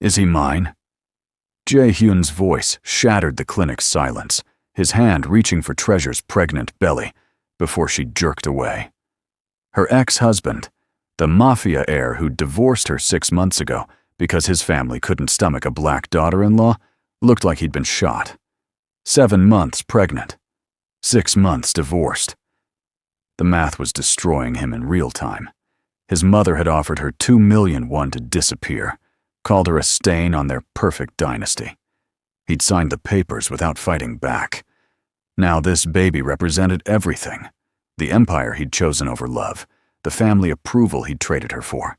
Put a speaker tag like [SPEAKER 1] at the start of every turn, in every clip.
[SPEAKER 1] Is he mine? Jae-hyun's voice shattered the clinic's silence, his hand reaching for Treasure's pregnant belly before she jerked away. Her ex-husband, the Mafia heir who'd divorced her 6 months ago because his family couldn't stomach a black daughter-in-law, looked like he'd been shot. 7 months pregnant. 6 months divorced. The math was destroying him in real time. His mother had offered her 2 million won to disappear, called her a stain on their perfect dynasty. He'd signed the papers without fighting back. Now this baby represented everything. The empire he'd chosen over love, the family approval he'd traded her for,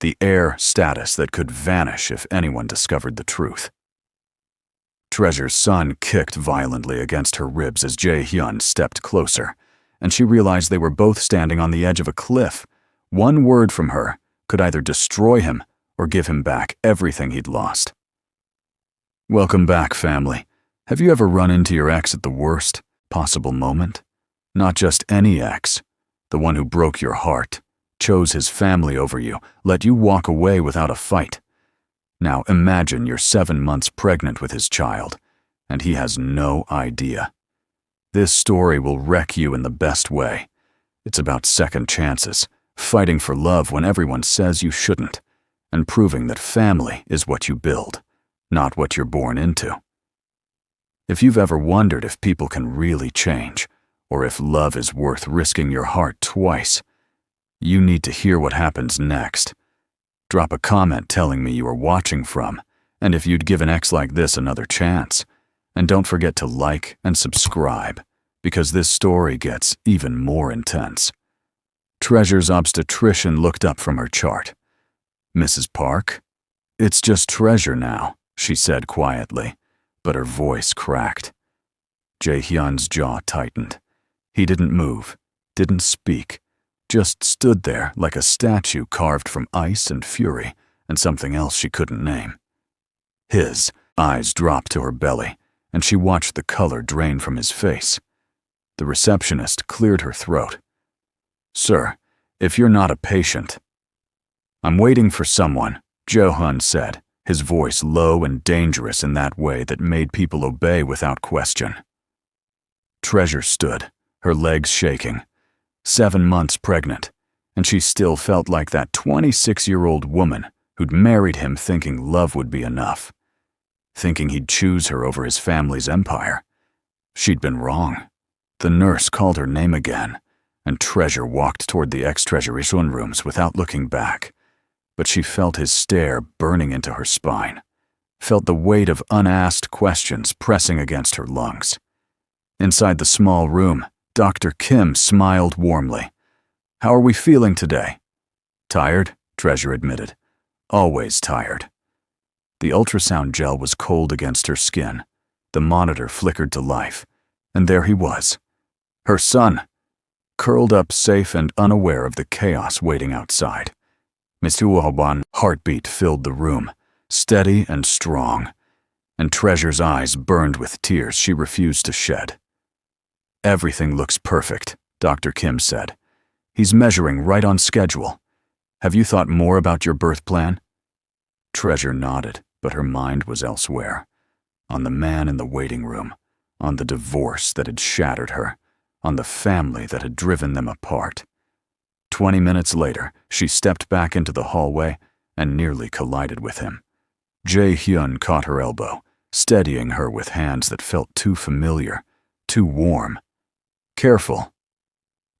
[SPEAKER 1] the heir status that could vanish if anyone discovered the truth. Treasure's son kicked violently against her ribs as Jae-hyun stepped closer, and she realized they were both standing on the edge of a cliff. One word from her could either destroy him or give him back everything he'd lost. Welcome back, family. Have you ever run into your ex at the worst possible moment? Not just any ex, the one who broke your heart, chose his family over you, let you walk away without a fight. Now imagine you're 7 months pregnant with his child, and he has no idea. This story will wreck you in the best way. It's about second chances, fighting for love when everyone says you shouldn't, and proving that family is what you build, not what you're born into. If you've ever wondered if people can really change, or if love is worth risking your heart twice, you need to hear what happens next. Drop a comment telling me you are watching from, and if you'd give an ex like this another chance. And don't forget to like and subscribe, because this story gets even more intense. Treasure's obstetrician looked up from her chart. Mrs. Park? It's just Treasure now, she said quietly, but her voice cracked. Jae-hyun's jaw tightened. He didn't move, didn't speak, just stood there like a statue carved from ice and fury and something else she couldn't name. His eyes dropped to her belly, and she watched the color drain from his face. The receptionist cleared her throat. Sir, if you're not a patient. I'm waiting for someone, Jo-hun said, his voice low and dangerous in that way that made people obey without question. Treasure stood, her legs shaking. 7 months pregnant, and she still felt like that 26-year-old woman who'd married him thinking love would be enough, thinking he'd choose her over his family's empire. She'd been wrong. The nurse called her name again, and Treasure walked toward the ex-interracial rooms without looking back, but she felt his stare burning into her spine, felt the weight of unasked questions pressing against her lungs. Inside the small room, Dr. Kim smiled warmly. How are we feeling today? Tired, Treasure admitted. Always tired. The ultrasound gel was cold against her skin. The monitor flickered to life, and there he was. Her son, curled up safe and unaware of the chaos waiting outside. Mr. Uoban's heartbeat filled the room, steady and strong, and Treasure's eyes burned with tears she refused to shed. Everything looks perfect, Dr. Kim said. He's measuring right on schedule. Have you thought more about your birth plan? Treasure nodded, but her mind was elsewhere. On the man in the waiting room, on the divorce that had shattered her, on the family that had driven them apart. 20 minutes later, she stepped back into the hallway and nearly collided with him. Jae-hyun caught her elbow, steadying her with hands that felt too familiar, too warm. Careful.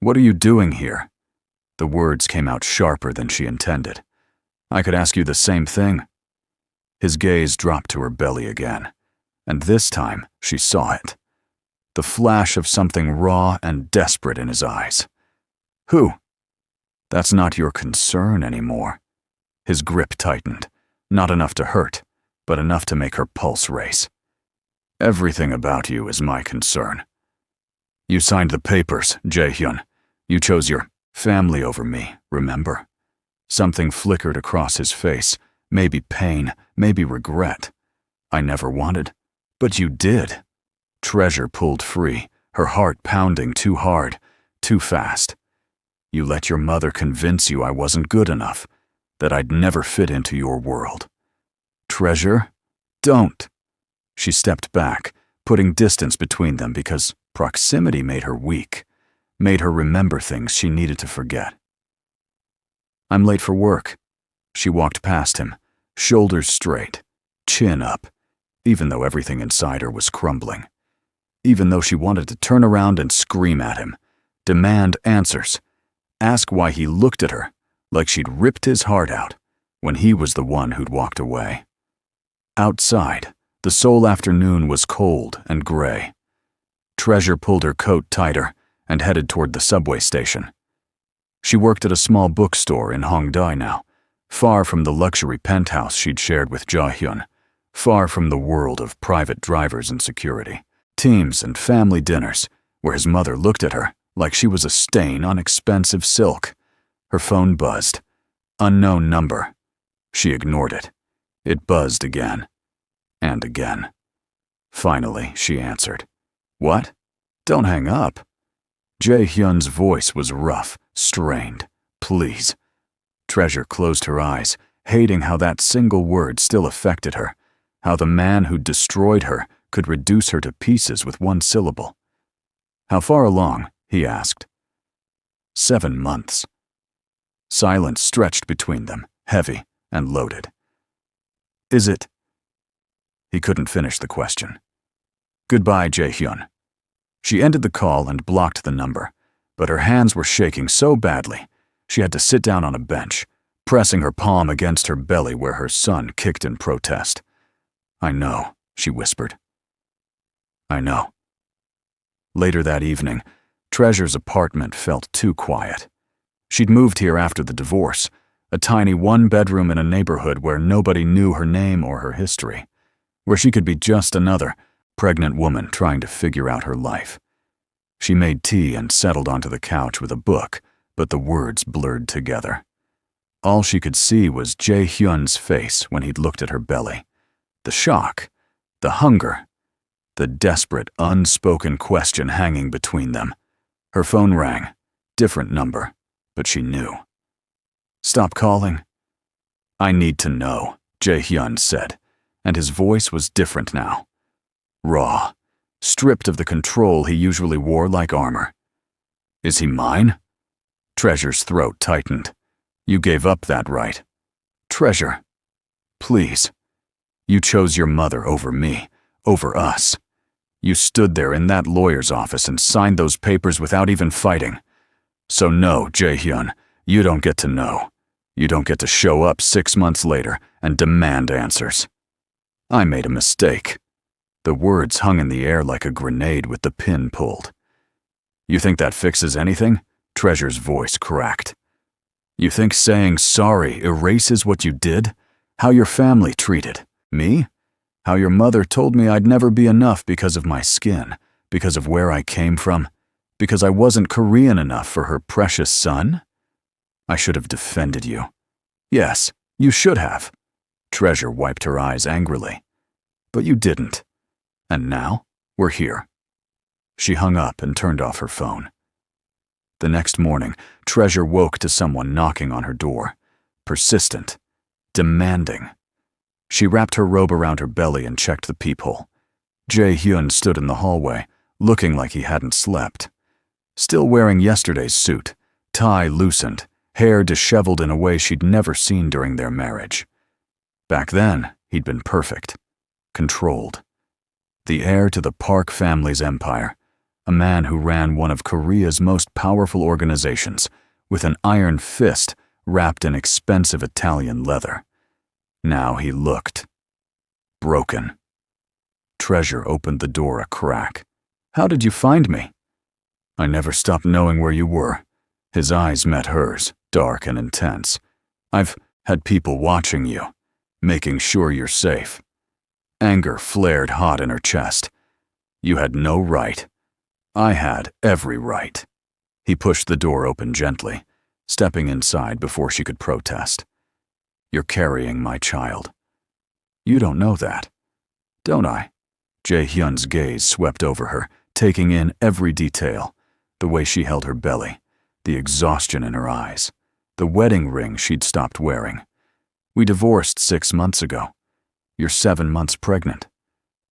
[SPEAKER 1] What are you doing here? The words came out sharper than she intended. I could ask you the same thing. His gaze dropped to her belly again, and this time she saw it. The flash of something raw and desperate in his eyes. Who? That's not your concern anymore. His grip tightened, not enough to hurt, but enough to make her pulse race. Everything about you is my concern. You signed the papers, Jae-hyun. You chose your family over me, remember? Something flickered across his face, maybe pain, maybe regret. I never wanted, but you did. Treasure pulled free, her heart pounding too hard, too fast. You let your mother convince you I wasn't good enough, that I'd never fit into your world. Treasure, don't. She stepped back, putting distance between them because proximity made her weak, made her remember things she needed to forget. I'm late for work. She walked past him, shoulders straight, chin up, even though everything inside her was crumbling. Even though she wanted to turn around and scream at him, demand answers, ask why he looked at her like she'd ripped his heart out when he was the one who'd walked away. Outside, the Seoul afternoon was cold and gray. Treasure pulled her coat tighter and headed toward the subway station. She worked at a small bookstore in Hongdae now, far from the luxury penthouse she'd shared with Jae-hyun, far from the world of private drivers and security, teams and family dinners, where his mother looked at her like she was a stain on expensive silk. Her phone buzzed. Unknown number. She ignored it. It buzzed again. And again. Finally, she answered. What? Don't hang up. Jae-hyun's voice was rough, strained. Please. Treasure closed her eyes, hating how that single word still affected her, how the man who'd destroyed her could reduce her to pieces with one syllable. How far along? He asked. 7 months. Silence stretched between them, heavy and loaded. Is it? He couldn't finish the question. Goodbye, Jae-hyun. She ended the call and blocked the number, but her hands were shaking so badly she had to sit down on a bench, pressing her palm against her belly where her son kicked in protest. I know, she whispered. I know. Later that evening, Treasure's apartment felt too quiet. She'd moved here after the divorce, a tiny one-bedroom in a neighborhood where nobody knew her name or her history, where she could be just another pregnant woman trying to figure out her life. She made tea and settled onto the couch with a book, but the words blurred together. All she could see was Jae-hyun's face when he'd looked at her belly. The shock, the hunger, the desperate, unspoken question hanging between them. Her phone rang. Different number, but she knew. Stop calling. I need to know, Jae-hyun said, and his voice was different now. Raw, stripped of the control he usually wore like armor. Is he mine? Treasure's throat tightened. You gave up that right. Treasure, please. You chose your mother over me, over us. You stood there in that lawyer's office and signed those papers without even fighting. So no, Jae-hyun, you don't get to know. You don't get to show up 6 months later and demand answers. I made a mistake. The words hung in the air like a grenade with the pin pulled. You think that fixes anything? Treasure's voice cracked. You think saying sorry erases what you did? How your family treated me? How your mother told me I'd never be enough because of my skin, because of where I came from, because I wasn't Korean enough for her precious son? I should have defended you. Yes, you should have. Treasure wiped her eyes angrily. But you didn't. And now, we're here. She hung up and turned off her phone. The next morning, Treasure woke to someone knocking on her door. Persistent. Demanding. She wrapped her robe around her belly and checked the peephole. Jae-hyun stood in the hallway, looking like he hadn't slept. Still wearing yesterday's suit, tie loosened, hair disheveled in a way she'd never seen during their marriage. Back then, he'd been perfect. Controlled. The heir to the Park family's empire, a man who ran one of Korea's most powerful organizations, with an iron fist wrapped in expensive Italian leather. Now he looked broken. Treasure opened the door a crack. How did you find me? I never stopped knowing where you were. His eyes met hers, dark and intense. I've had people watching you, making sure you're safe. Anger flared hot in her chest. You had no right. I had every right. He pushed the door open gently, stepping inside before she could protest. You're carrying my child. You don't know that. Don't I? Jae-hyun's gaze swept over her, taking in every detail, the way she held her belly, the exhaustion in her eyes, the wedding ring she'd stopped wearing. We divorced 6 months ago. You're 7 months pregnant.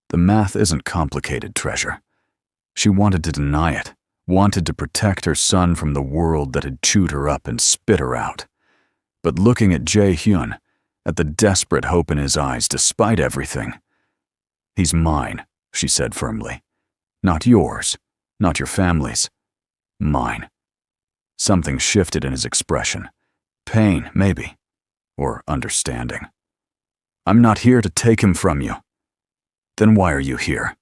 [SPEAKER 1] The math isn't complicated, Treasure. She wanted to deny it, wanted to protect her son from the world that had chewed her up and spit her out. But looking at Jae-hyun, at the desperate hope in his eyes despite everything, "He's mine," she said firmly. "Not yours, not your family's. Mine." Something shifted in his expression. Pain, maybe, or understanding. "I'm not here to take him from you." "Then why are you here?"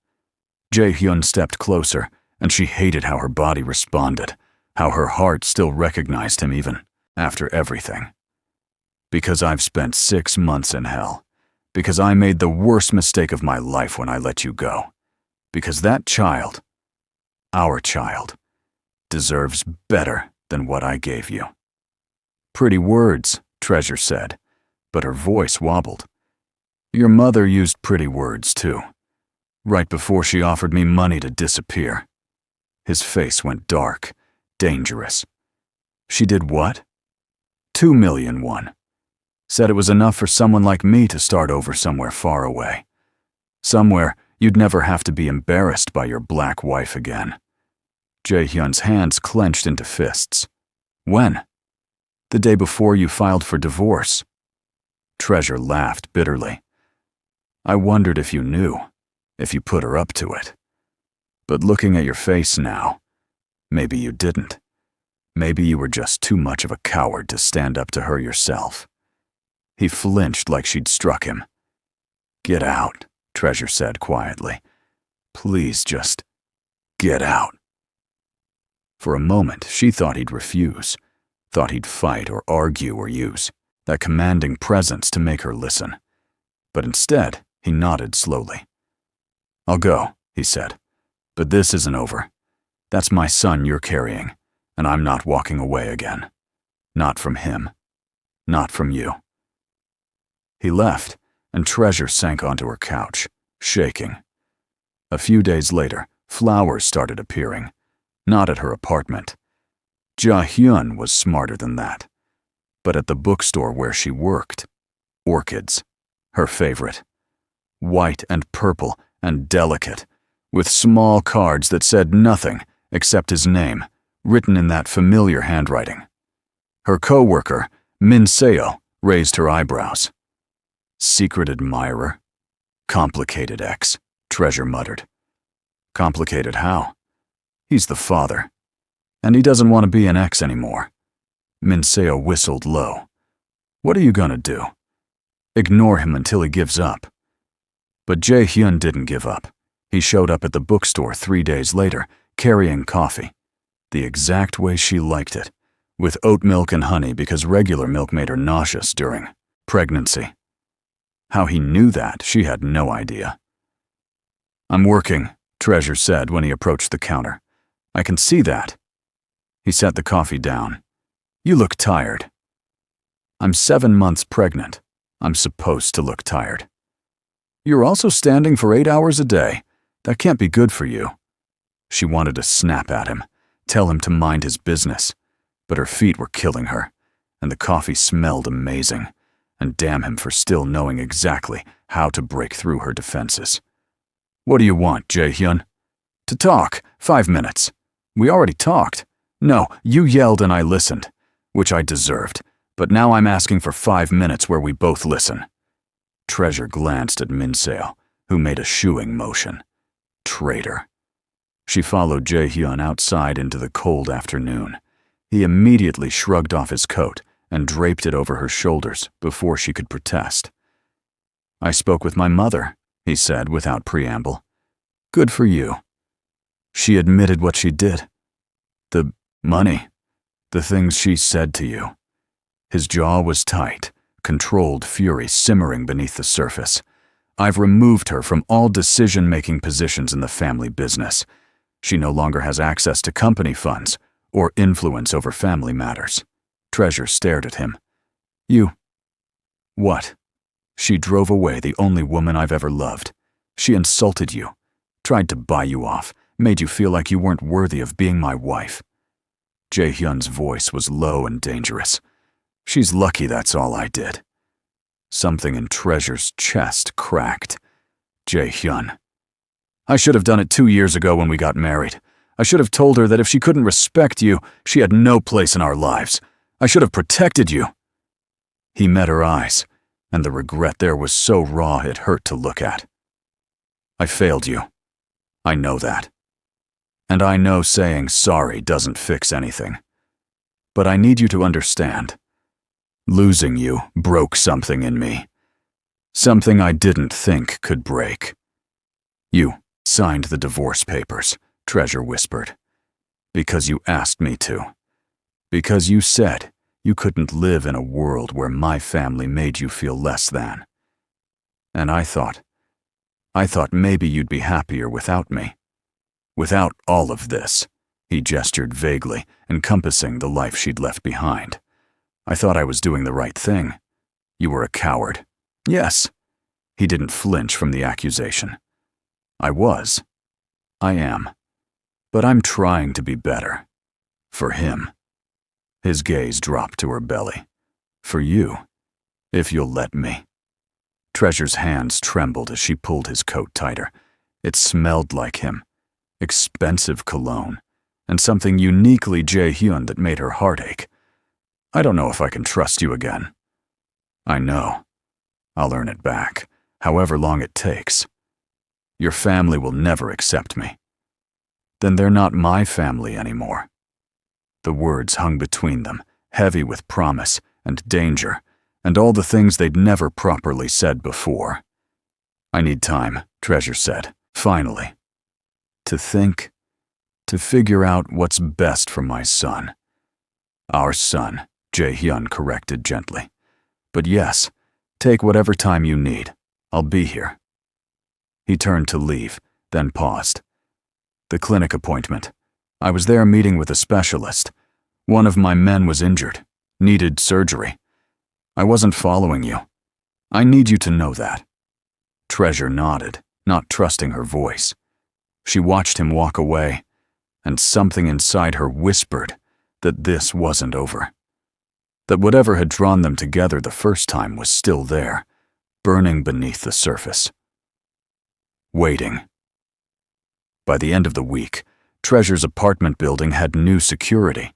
[SPEAKER 1] Jae-hyun stepped closer, and she hated how her body responded, how her heart still recognized him even after everything. "Because I've spent 6 months in hell. Because I made the worst mistake of my life when I let you go. Because that child, our child, deserves better than what I gave you." "Pretty words," Treasure said, but her voice wobbled. "Your mother used pretty words, too. Right before she offered me money to disappear." His face went dark, dangerous. "She did what?" 2 million won. Said it was enough for someone like me to start over somewhere far away. Somewhere you'd never have to be embarrassed by your black wife again. Jae-hyun's hands clenched into fists. "When?" "The day before you filed for divorce." Treasure laughed bitterly. "I wondered if you knew, if you put her up to it. But looking at your face now, maybe you didn't. Maybe you were just too much of a coward to stand up to her yourself." He flinched like she'd struck him. "Get out," Treasure said quietly. "Please just get out." For a moment, she thought he'd refuse, thought he'd fight or argue or use that commanding presence to make her listen. But instead, he nodded slowly. "I'll go," he said. "But this isn't over. That's my son you're carrying, and I'm not walking away again. Not from him. Not from you." He left, and Treasure sank onto her couch, shaking. A few days later, flowers started appearing, not at her apartment. Jae-hyun was smarter than that. But at the bookstore where she worked, orchids, her favorite. White and purple and delicate, with small cards that said nothing except his name, written in that familiar handwriting. Her co-worker, Min Seo, raised her eyebrows. "Secret admirer? Complicated ex," Treasure muttered. "Complicated how? He's the father. And he doesn't want to be an ex anymore." Min Seo whistled low. "What are you gonna do? Ignore him until he gives up?" But Jae-hyun didn't give up. He showed up at the bookstore 3 days later, carrying coffee. The exact way she liked it, with oat milk and honey because regular milk made her nauseous during pregnancy. How he knew that, she had no idea. "I'm working," Treasure said when he approached the counter. "I can see that." He set the coffee down. "You look tired." "I'm 7 months pregnant. I'm supposed to look tired." "You're also standing for 8 hours a day. That can't be good for you." She wanted to snap at him, tell him to mind his business, but her feet were killing her, and the coffee smelled amazing, and damn him for still knowing exactly how to break through her defenses. "What do you want, Jae-hyun?" "To talk, 5 minutes." "We already talked." "No, you yelled and I listened, which I deserved, but now I'm asking for 5 minutes where we both listen." Treasure glanced at Min Seo, who made a shooing motion. Traitor. She followed Jae-hyun outside into the cold afternoon. He immediately shrugged off his coat and draped it over her shoulders before she could protest. "I spoke with my mother," he said without preamble. "Good for you." She admitted what she did. "The money. The things she said to you." His jaw was tight, controlled fury simmering beneath the surface. "I've removed her from all decision-making positions in the family business. She no longer has access to company funds or influence over family matters." Treasure stared at him. "You..." "What?" "She drove away the only woman I've ever loved. She insulted you, tried to buy you off, made you feel like you weren't worthy of being my wife." Jae-hyun's voice was low and dangerous. "She's lucky that's all I did." Something in Treasure's chest cracked. Jae-hyun. I should have done it 2 years ago when we got married. I should have told her that if she couldn't respect you, she had no place in our lives. I should have protected you. He met her eyes, and the regret there was so raw it hurt to look at. I failed you. I know that. And I know saying sorry doesn't fix anything. But I need you to understand. Losing you broke something in me. Something I didn't think could break. You signed the divorce papers, Treasure whispered. Because you asked me to. Because you said you couldn't live in a world where my family made you feel less than. And I thought maybe you'd be happier without me. Without all of this, he gestured vaguely, encompassing the life she'd left behind. I thought I was doing the right thing. You were a coward. Yes. He didn't flinch from the accusation. I was. I am. But I'm trying to be better. For him. His gaze dropped to her belly. For you, if you'll let me. Treasure's hands trembled as she pulled his coat tighter. It smelled like him. Expensive cologne. And something uniquely Jae-hyun that made her heart ache. I don't know if I can trust you again. I know. I'll earn it back, however long it takes. Your family will never accept me. Then they're not my family anymore. The words hung between them, heavy with promise and danger, and all the things they'd never properly said before. I need time, Treasure said, finally. To think, to figure out what's best for my son. Our son, Jae-hyun corrected gently. But yes, take whatever time you need. I'll be here. He turned to leave, then paused. The clinic appointment. I was there meeting with a specialist. One of my men was injured, needed surgery. I wasn't following you. I need you to know that. Treasure nodded, not trusting her voice. She watched him walk away, and something inside her whispered that this wasn't over. That whatever had drawn them together the first time was still there, burning beneath the surface. Waiting. By the end of the week, Treasure's apartment building had new security.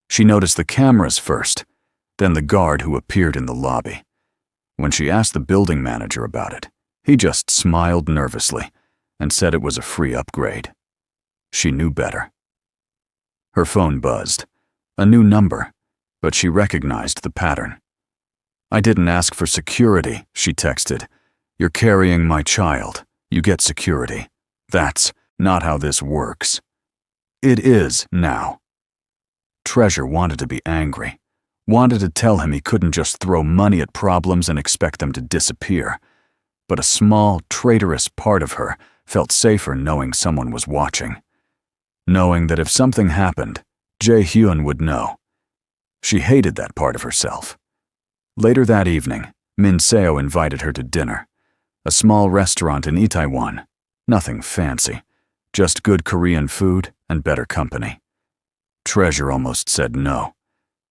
[SPEAKER 1] She noticed the cameras first, then the guard who appeared in the lobby. When she asked the building manager about it, he just smiled nervously and said it was a free upgrade. She knew better. Her phone buzzed. A new number, but she recognized the pattern. I didn't ask for security, she texted. You're carrying my child. You get security. That's not how this works. It is now. Treasure wanted to be angry, wanted to tell him he couldn't just throw money at problems and expect them to disappear. But a small, traitorous part of her felt safer knowing someone was watching. Knowing that if something happened, Jae-hyun would know. She hated that part of herself. Later that evening, Min Seo invited her to dinner. A small restaurant in Itaewon. Nothing fancy. Just good Korean food and better company. Treasure almost said no.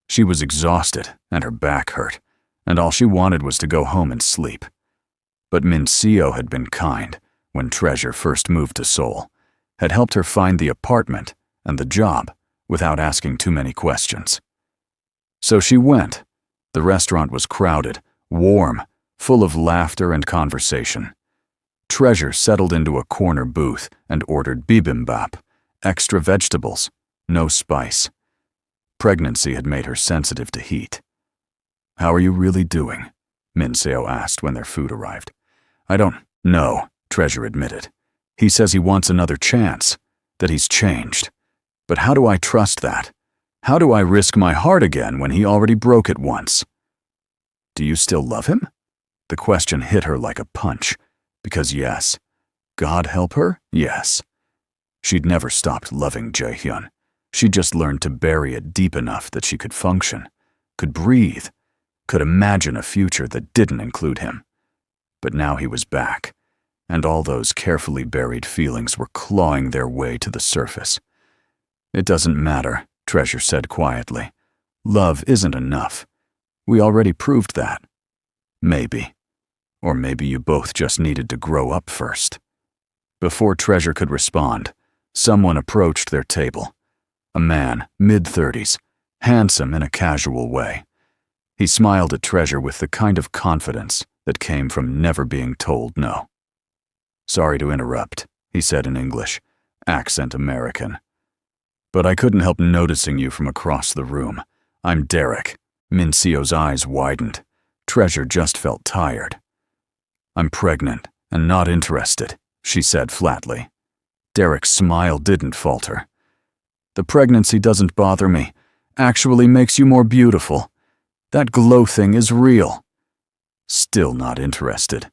[SPEAKER 1] She was exhausted and her back hurt, and all she wanted was to go home and sleep. But Min Seo had been kind when Treasure first moved to Seoul, had helped her find the apartment and the job without asking too many questions. So she went. The restaurant was crowded, warm, full of laughter and conversation. Treasure settled into a corner booth and ordered bibimbap, extra vegetables, no spice. Pregnancy had made her sensitive to heat. How are you really doing? Min Seo asked when their food arrived. I don't know, Treasure admitted. He says he wants another chance, that he's changed. But how do I trust that? How do I risk my heart again when he already broke it once? Do you still love him? The question hit her like a punch, because yes. God help her? Yes. She'd never stopped loving Jae-hyun. She'd just learned to bury it deep enough that she could function, could breathe, could imagine a future that didn't include him. But now he was back, and all those carefully buried feelings were clawing their way to the surface. It doesn't matter, Treasure said quietly. Love isn't enough. We already proved that. Maybe, Or maybe you both just needed to grow up first. Before Treasure could respond, someone approached their table. A man, mid-30s, handsome in a casual way. He smiled at Treasure with the kind of confidence that came from never being told no. "Sorry to interrupt," he said in English, accent American. "But I couldn't help noticing you from across the room. I'm Derek." Minseo's eyes widened. Treasure just felt tired. "I'm pregnant and not interested," she said flatly. Derek's smile didn't falter. "The pregnancy doesn't bother me. Actually makes you more beautiful. That glow thing is real." "Still not interested.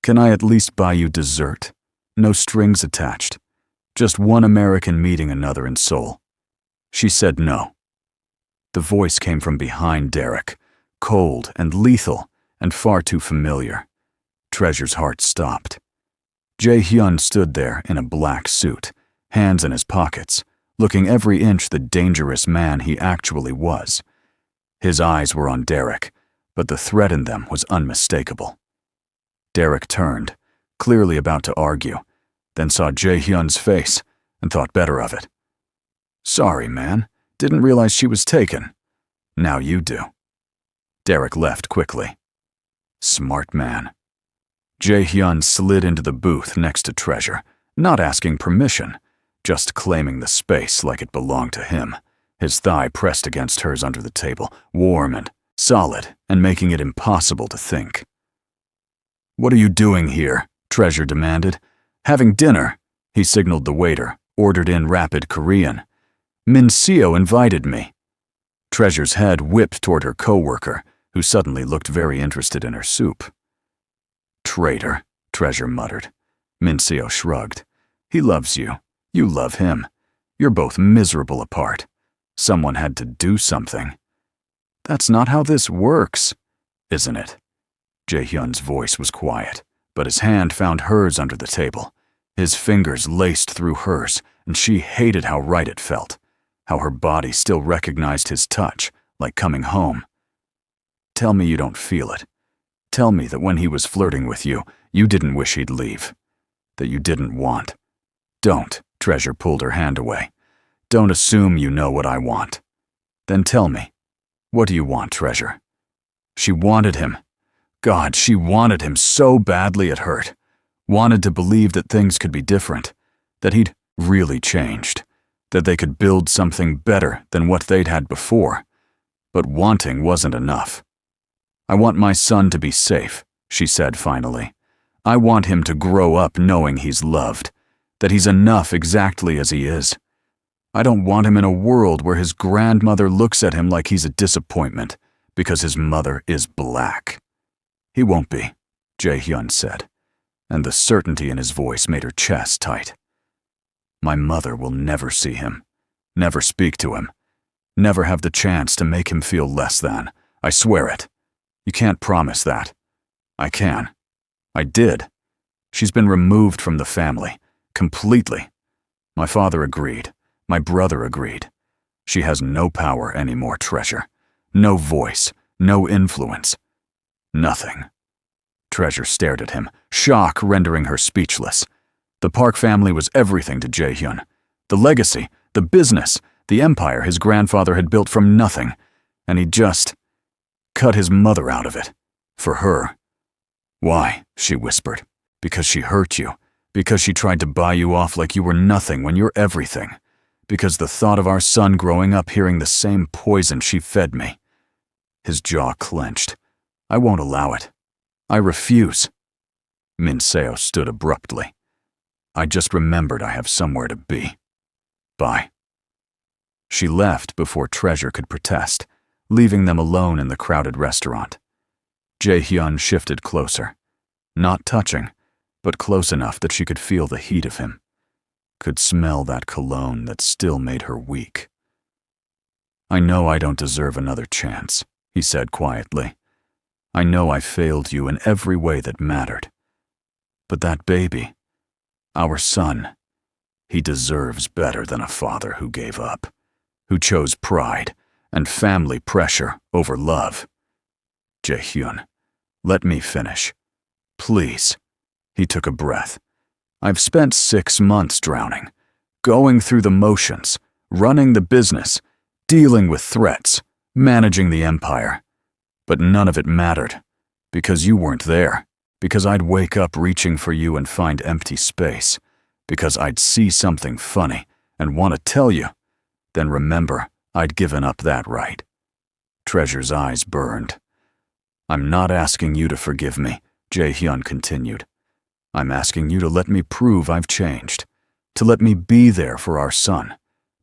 [SPEAKER 1] Can I at least buy you dessert? No strings attached. Just one American meeting another in Seoul." She said no. The voice came from behind Derek, cold and lethal and far too familiar. Treasure's heart stopped. Jae-hyun stood there in a black suit, hands in his pockets, looking every inch the dangerous man he actually was. His eyes were on Derek, but the threat in them was unmistakable. Derek turned, clearly about to argue, then saw Jae-hyun's face and thought better of it. "Sorry, man. Didn't realize she was taken. Now you do." Derek left quickly. Smart man. Jae-hyun slid into the booth next to Treasure, not asking permission, just claiming the space like it belonged to him, his thigh pressed against hers under the table, warm and solid and making it impossible to think. "What are you doing here?" Treasure demanded. "Having dinner," he signaled the waiter, ordered in rapid Korean. "Minseo invited me." Treasure's head whipped toward her coworker, who suddenly looked very interested in her soup. "Traitor," Treasure muttered. Minseo shrugged. "He loves you. You love him. You're both miserable apart. Someone had to do something." "That's not how this works, isn't it?" Jae-hyun's voice was quiet, but his hand found hers under the table. His fingers laced through hers, and she hated how right it felt, how her body still recognized his touch, like coming home. "Tell me you don't feel it. Tell me that when he was flirting with you, you didn't wish he'd leave. That you didn't want." "Don't," Treasure pulled her hand away. "Don't assume you know what I want." "Then tell me. What do you want, Treasure?" She wanted him. God, she wanted him so badly it hurt. Wanted to believe that things could be different, that he'd really changed, that they could build something better than what they'd had before. But wanting wasn't enough. "I want my son to be safe," she said finally. "I want him to grow up knowing he's loved, that he's enough exactly as he is. I don't want him in a world where his grandmother looks at him like he's a disappointment because his mother is black." "He won't be," Jae-hyun said, and the certainty in his voice made her chest tight. "My mother will never see him, never speak to him, never have the chance to make him feel less than. I swear it. You can't promise that." "I can. I did. She's been removed from the family, completely. My father agreed. My brother agreed. She has no power anymore, Treasure. No voice, no influence. Nothing." Treasure stared at him, shock rendering her speechless. The Park family was everything to Jae-hyun. The legacy, the business, the empire his grandfather had built from nothing, and he just cut his mother out of it. For her. "Why?" she whispered. "Because she hurt you. Because she tried to buy you off like you were nothing when you're everything. Because the thought of our son growing up hearing the same poison she fed me." His jaw clenched. "I won't allow it. I refuse." Minseo stood abruptly. "I just remembered I have somewhere to be. Bye." She left before Treasure could protest, leaving them alone in the crowded restaurant. Jae-hyun shifted closer. Not touching, but close enough that she could feel the heat of him. Could smell that cologne that still made her weak. "I know I don't deserve another chance," he said quietly. "I know I failed you in every way that mattered. But that baby, our son, he deserves better than a father who gave up, who chose pride and family pressure over love. Jae-hyun, let me finish. Please. He took a breath. I've spent 6 months drowning, going through the motions, running the business, dealing with threats, managing the empire. But none of it mattered, because you weren't there, because I'd wake up reaching for you and find empty space, because I'd see something funny and want to tell you, then remember I'd given up that right. Treasure's eyes burned. I'm not asking you to forgive me, Jae-hyun continued. I'm asking you to let me prove I've changed, to let me be there for our son,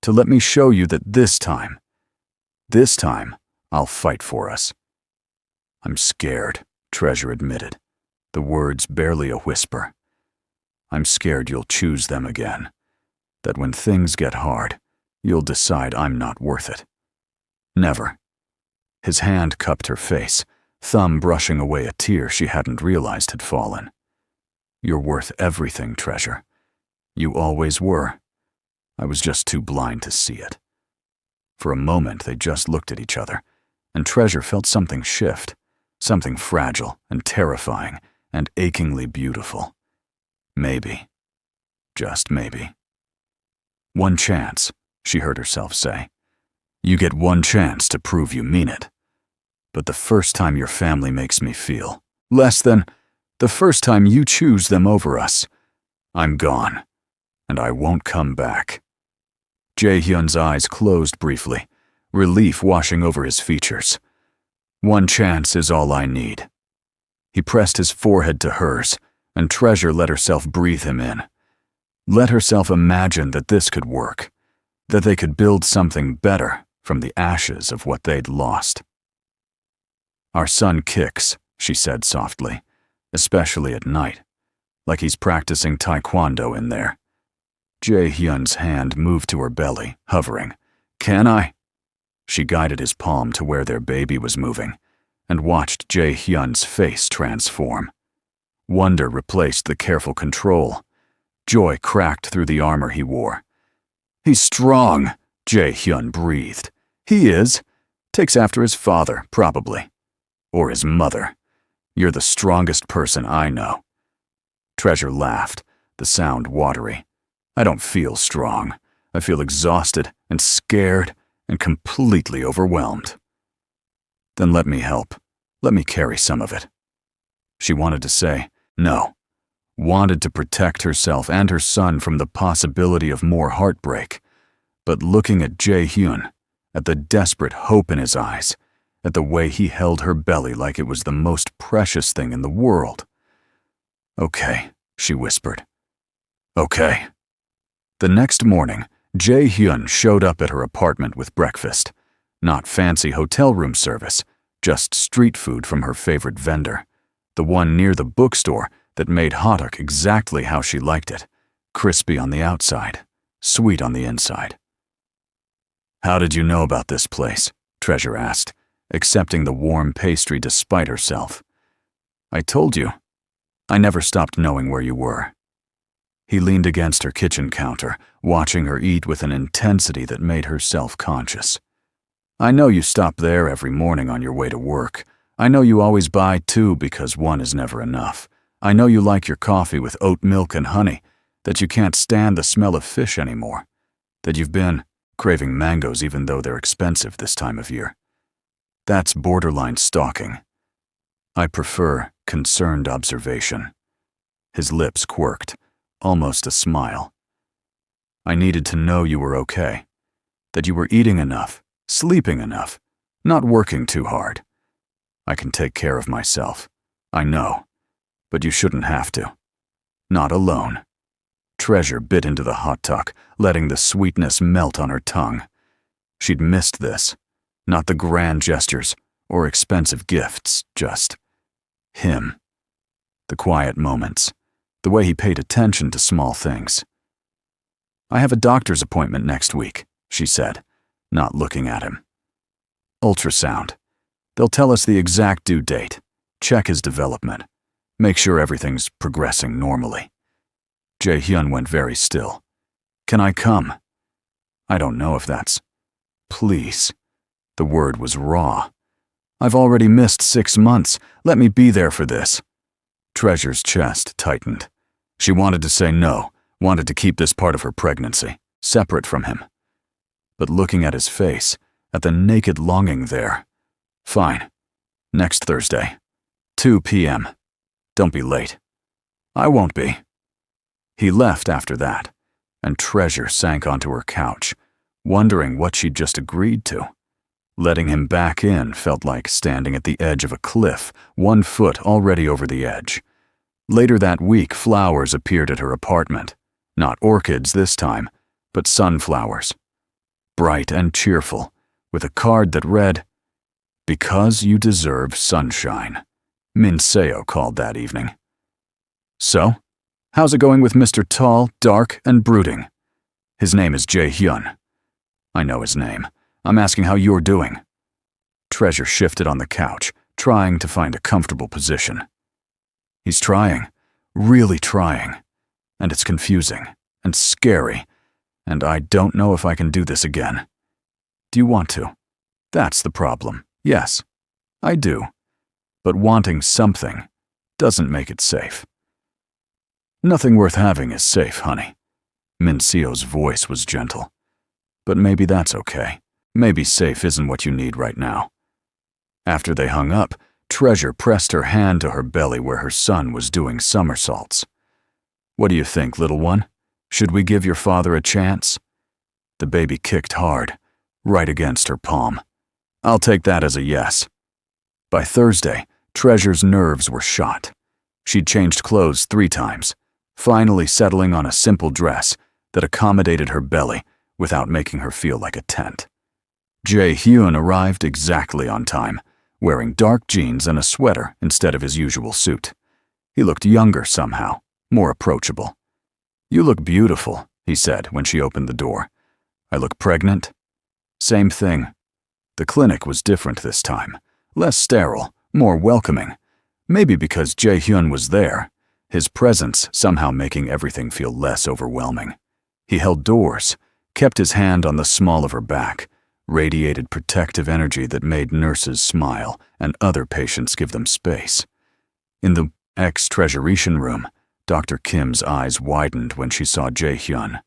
[SPEAKER 1] to let me show you that this time, I'll fight for us. I'm scared, Treasure admitted, the words barely a whisper. I'm scared you'll choose them again, that when things get hard, you'll decide I'm not worth it. Never. His hand cupped her face, thumb brushing away a tear she hadn't realized had fallen. You're worth everything, Treasure. You always were. I was just too blind to see it. For a moment, they just looked at each other, and Treasure felt something shift, something fragile and terrifying and achingly beautiful. Maybe. Just maybe. One chance, she heard herself say. You get one chance to prove you mean it. But the first time your family makes me feel less than, the first time you choose them over us, I'm gone, and I won't come back. Jae-hyun's eyes closed briefly, relief washing over his features. One chance is all I need. He pressed his forehead to hers, and Treasure let herself breathe him in. Let herself imagine that this could work, that they could build something better from the ashes of what they'd lost. Our son kicks, she said softly, especially at night, like he's practicing taekwondo in there. Jae-hyun's hand moved to her belly, hovering. Can I? She guided his palm to where their baby was moving, and watched Jae-hyun's face transform. Wonder replaced the careful control. Joy cracked through the armor he wore. He's strong, Jae-hyun breathed. He is. Takes after his father, probably. Or his mother. You're the strongest person I know. Treasure laughed, the sound watery. I don't feel strong. I feel exhausted and scared and completely overwhelmed. Then let me help. Let me carry some of it. She wanted to say no. Wanted to protect herself and her son from the possibility of more heartbreak. But looking at Jae-hyun, at the desperate hope in his eyes, at the way he held her belly like it was the most precious thing in the world. Okay, she whispered. Okay. The next morning, Jae-hyun showed up at her apartment with breakfast. Not fancy hotel room service, just street food from her favorite vendor, the one near the bookstore that made hotdog exactly how she liked it, crispy on the outside, sweet on the inside. How did you know about this place? Treasure asked, accepting the warm pastry despite herself. I told you. I never stopped knowing where you were. He leaned against her kitchen counter, watching her eat with an intensity that made her self-conscious. I know you stop there every morning on your way to work. I know you always buy two because one is never enough. I know you like your coffee with oat milk and honey, that you can't stand the smell of fish anymore, that you've been craving mangoes even though they're expensive this time of year. That's borderline stalking. I prefer concerned observation. His lips quirked, almost a smile. I needed to know you were okay, that you were eating enough, sleeping enough, not working too hard. I can take care of myself. I know. But you shouldn't have to. Not alone. Treasure bit into the hot dog, letting the sweetness melt on her tongue. She'd missed this. Not the grand gestures or expensive gifts, just him. The quiet moments. The way he paid attention to small things. I have a doctor's appointment next week, she said, not looking at him. Ultrasound. They'll tell us the exact due date, check his development, make sure everything's progressing normally. Jae-hyun went very still. Can I come? I don't know if that's... Please. The word was raw. I've already missed 6 months. Let me be there for this. Treasure's chest tightened. She wanted to say no, wanted to keep this part of her pregnancy, separate from him. But looking at his face, at the naked longing there, fine. Next Thursday, 2 p.m. Don't be late. I won't be. He left after that, and Treasure sank onto her couch, wondering what she'd just agreed to. Letting him back in felt like standing at the edge of a cliff, 1 foot already over the edge. Later that week, flowers appeared at her apartment. Not orchids this time, but sunflowers. Bright and cheerful, with a card that read, "Because you deserve sunshine," Min Seo called that evening. So, how's it going with Mr. Tall, Dark, and Brooding? His name is Jae-hyun. I know his name. I'm asking how you're doing. Treasure shifted on the couch, trying to find a comfortable position. He's trying, really trying, and it's confusing and scary, and I don't know if I can do this again. Do you want to? That's the problem. Yes, I do. But wanting something doesn't make it safe. Nothing worth having is safe, honey. Min Seo's voice was gentle. But maybe that's okay. Maybe safe isn't what you need right now. After they hung up, Treasure pressed her hand to her belly where her son was doing somersaults. What do you think, little one? Should we give your father a chance? The baby kicked hard, right against her palm. I'll take that as a yes. By Thursday, Treasure's nerves were shot. She'd changed clothes 3 times, finally settling on a simple dress that accommodated her belly without making her feel like a tent. Jae-hyun arrived exactly on time, wearing dark jeans and a sweater instead of his usual suit. He looked younger somehow, more approachable. "You look beautiful," he said when she opened the door. "I look pregnant?" Same thing. The clinic was different this time, less sterile, more welcoming. Maybe because Jae-hyun was there, his presence somehow making everything feel less overwhelming. He held doors, kept his hand on the small of her back, radiated protective energy that made nurses smile and other patients give them space. In the ex-treasuration room, Dr. Kim's eyes widened when she saw Jae-hyun.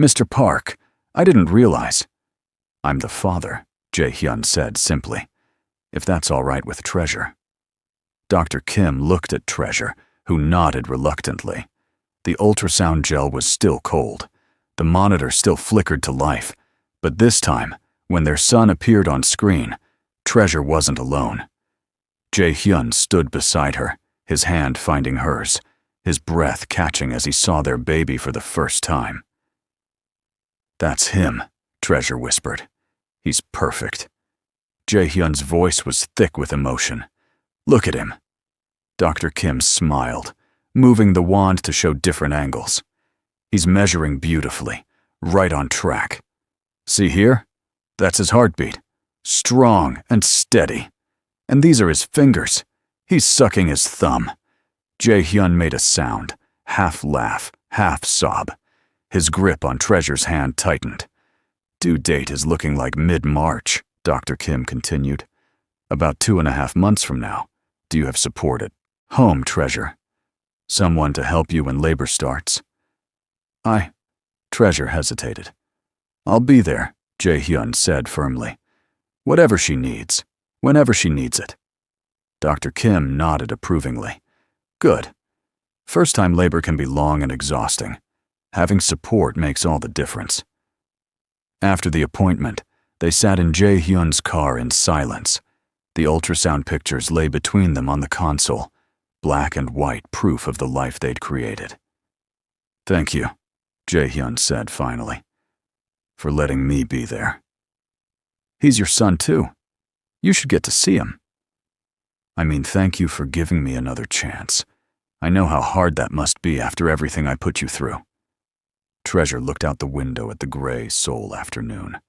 [SPEAKER 1] "Mr. Park, I didn't realize." "I'm the father," Jae-hyun said simply, "if that's all right with Treasure." Dr. Kim looked at Treasure, who nodded reluctantly. The ultrasound gel was still cold. The monitor still flickered to life, but this time, when their son appeared on screen, Treasure wasn't alone. Jae-hyun stood beside her, his hand finding hers, his breath catching as he saw their baby for the first time. "That's him," Treasure whispered. "He's perfect." Jae-hyun's voice was thick with emotion. "Look at him." Dr. Kim smiled, moving the wand to show different angles. "He's measuring beautifully, right on track. See here? That's his heartbeat. Strong and steady. And these are his fingers. He's sucking his thumb." Jae-hyun made a sound, half laugh, half sob. His grip on Treasure's hand tightened. "Due date is looking like mid-March," Dr. Kim continued. "About 2.5 months from now. Do you have support at home, Treasure? Someone to help you when labor starts?" Treasure hesitated. "I'll be there," Jae-hyun said firmly. "Whatever she needs, whenever she needs it." Dr. Kim nodded approvingly. "Good. First-time labor can be long and exhausting. Having support makes all the difference." After the appointment, they sat in Jae-hyun's car in silence. The ultrasound pictures lay between them on the console, black and white proof of the life they'd created. "Thank you," Jae-hyun said finally, "for letting me be there." "He's your son too. You should get to see him." "I mean, thank you for giving me another chance. I know how hard that must be after everything I put you through." Treasure looked out the window at the gray Seoul afternoon.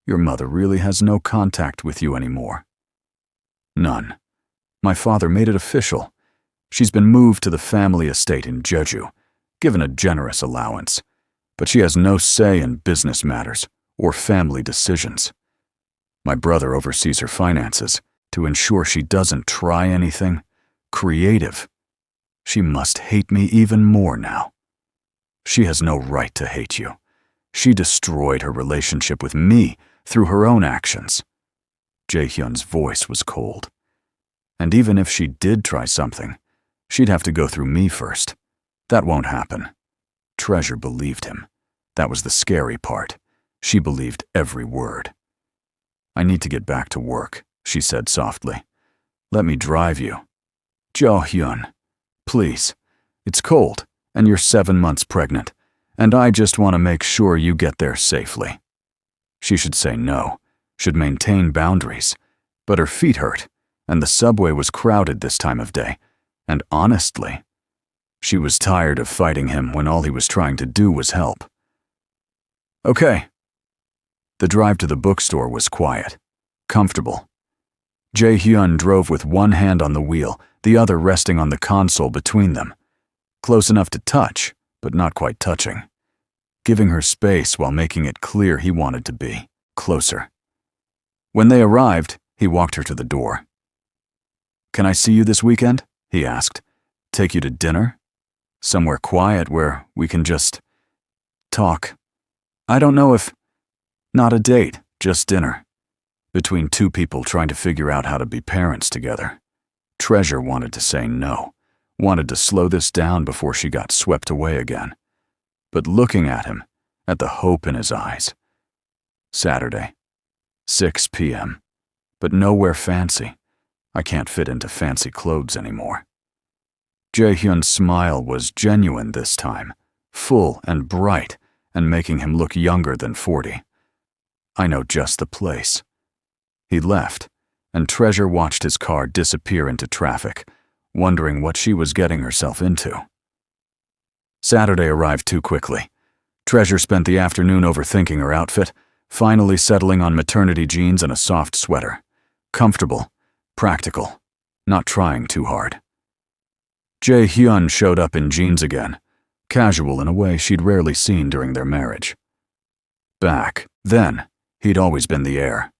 [SPEAKER 1] "Your mother really has no contact with you anymore?" "None. My father made it official. She's been moved to the family estate in Jeju, given a generous allowance, but she has no say in business matters or family decisions. My brother oversees her finances to ensure she doesn't try anything creative She must hate me even more now. She has no right to hate you. She destroyed her relationship with me through her own actions. Jae-hyun's voice was cold. And even if she did try something, she'd have to go through me first. That won't happen. Treasure believed him. That was the scary part. She believed every word. I need to get back to work, she said softly. Let me drive you. Jo-hyun, please. It's cold, and you're 7 months pregnant, and I just want to make sure you get there safely. She should say no, should maintain boundaries, but her feet hurt, and the subway was crowded this time of day, and honestly, she was tired of fighting him when all he was trying to do was help. Okay. The drive to the bookstore was quiet, comfortable. Jae-hyun drove with one hand on the wheel, the other resting on the console between them. Close enough to touch, but not quite touching. Giving her space while making it clear he wanted to be closer. When they arrived, he walked her to the door. Can I see you this weekend? He asked. Take you to dinner? Somewhere quiet where we can just talk. I don't know if... Not a date, just dinner. Between two people trying to figure out how to be parents together. Treasure wanted to say no, wanted to slow this down before she got swept away again. But looking at him, at the hope in his eyes. Saturday, 6 p.m., but nowhere fancy. I can't fit into fancy clothes anymore. Jae-hyun's smile was genuine this time, full and bright, and making him look younger than 40. I know just the place. He left, and Treasure watched his car disappear into traffic, wondering what she was getting herself into. Saturday arrived too quickly. Treasure spent the afternoon overthinking her outfit, finally settling on maternity jeans and a soft sweater. Comfortable, practical, not trying too hard. Jae-hyun showed up in jeans again, casual in a way she'd rarely seen during their marriage. Back then, he'd always been the heir,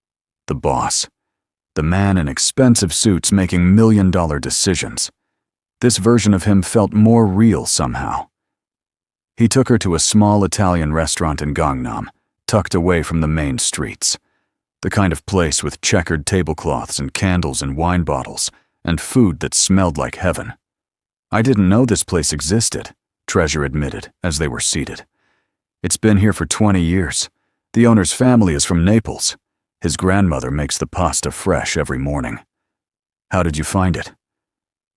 [SPEAKER 1] the boss, the man in expensive suits making million-dollar decisions. This version of him felt more real somehow. He took her to a small Italian restaurant in Gangnam, tucked away from the main streets. The kind of place with checkered tablecloths and candles and wine bottles, and food that smelled like heaven. I didn't know this place existed, Treasure admitted as they were seated. It's been here for 20 years. The owner's family is from Naples. His grandmother makes the pasta fresh every morning. How did you find it?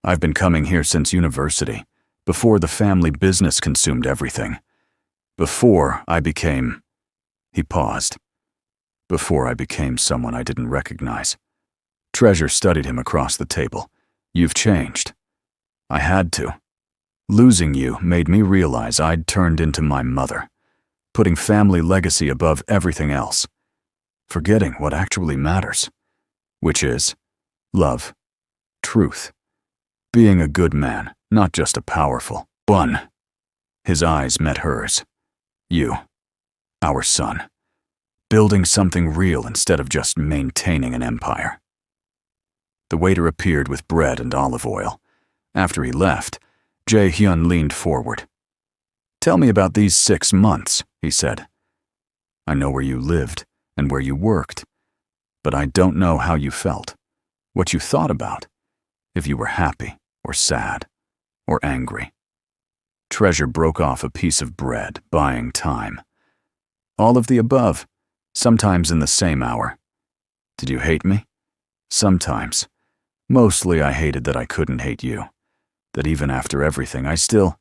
[SPEAKER 1] I've been coming here since university, before the family business consumed everything. Before I became... He paused. Before I became someone I didn't recognize. Treasure studied him across the table. You've changed. I had to. Losing you made me realize I'd turned into my mother, putting family legacy above everything else, forgetting what actually matters, which is love, truth, being a good man, not just a powerful one. His eyes met hers. You, our son, building something real instead of just maintaining an empire. The waiter appeared with bread and olive oil. After he left, Jae-hyun leaned forward. Tell me about these 6 months, he said. I know where you lived and where you worked, but I don't know how you felt, what you thought about, if you were happy or sad or angry. Treasure broke off a piece of bread, buying time. All of the above, sometimes in the same hour. Did you hate me? Sometimes. Mostly I hated that I couldn't hate you. That even after everything, I still...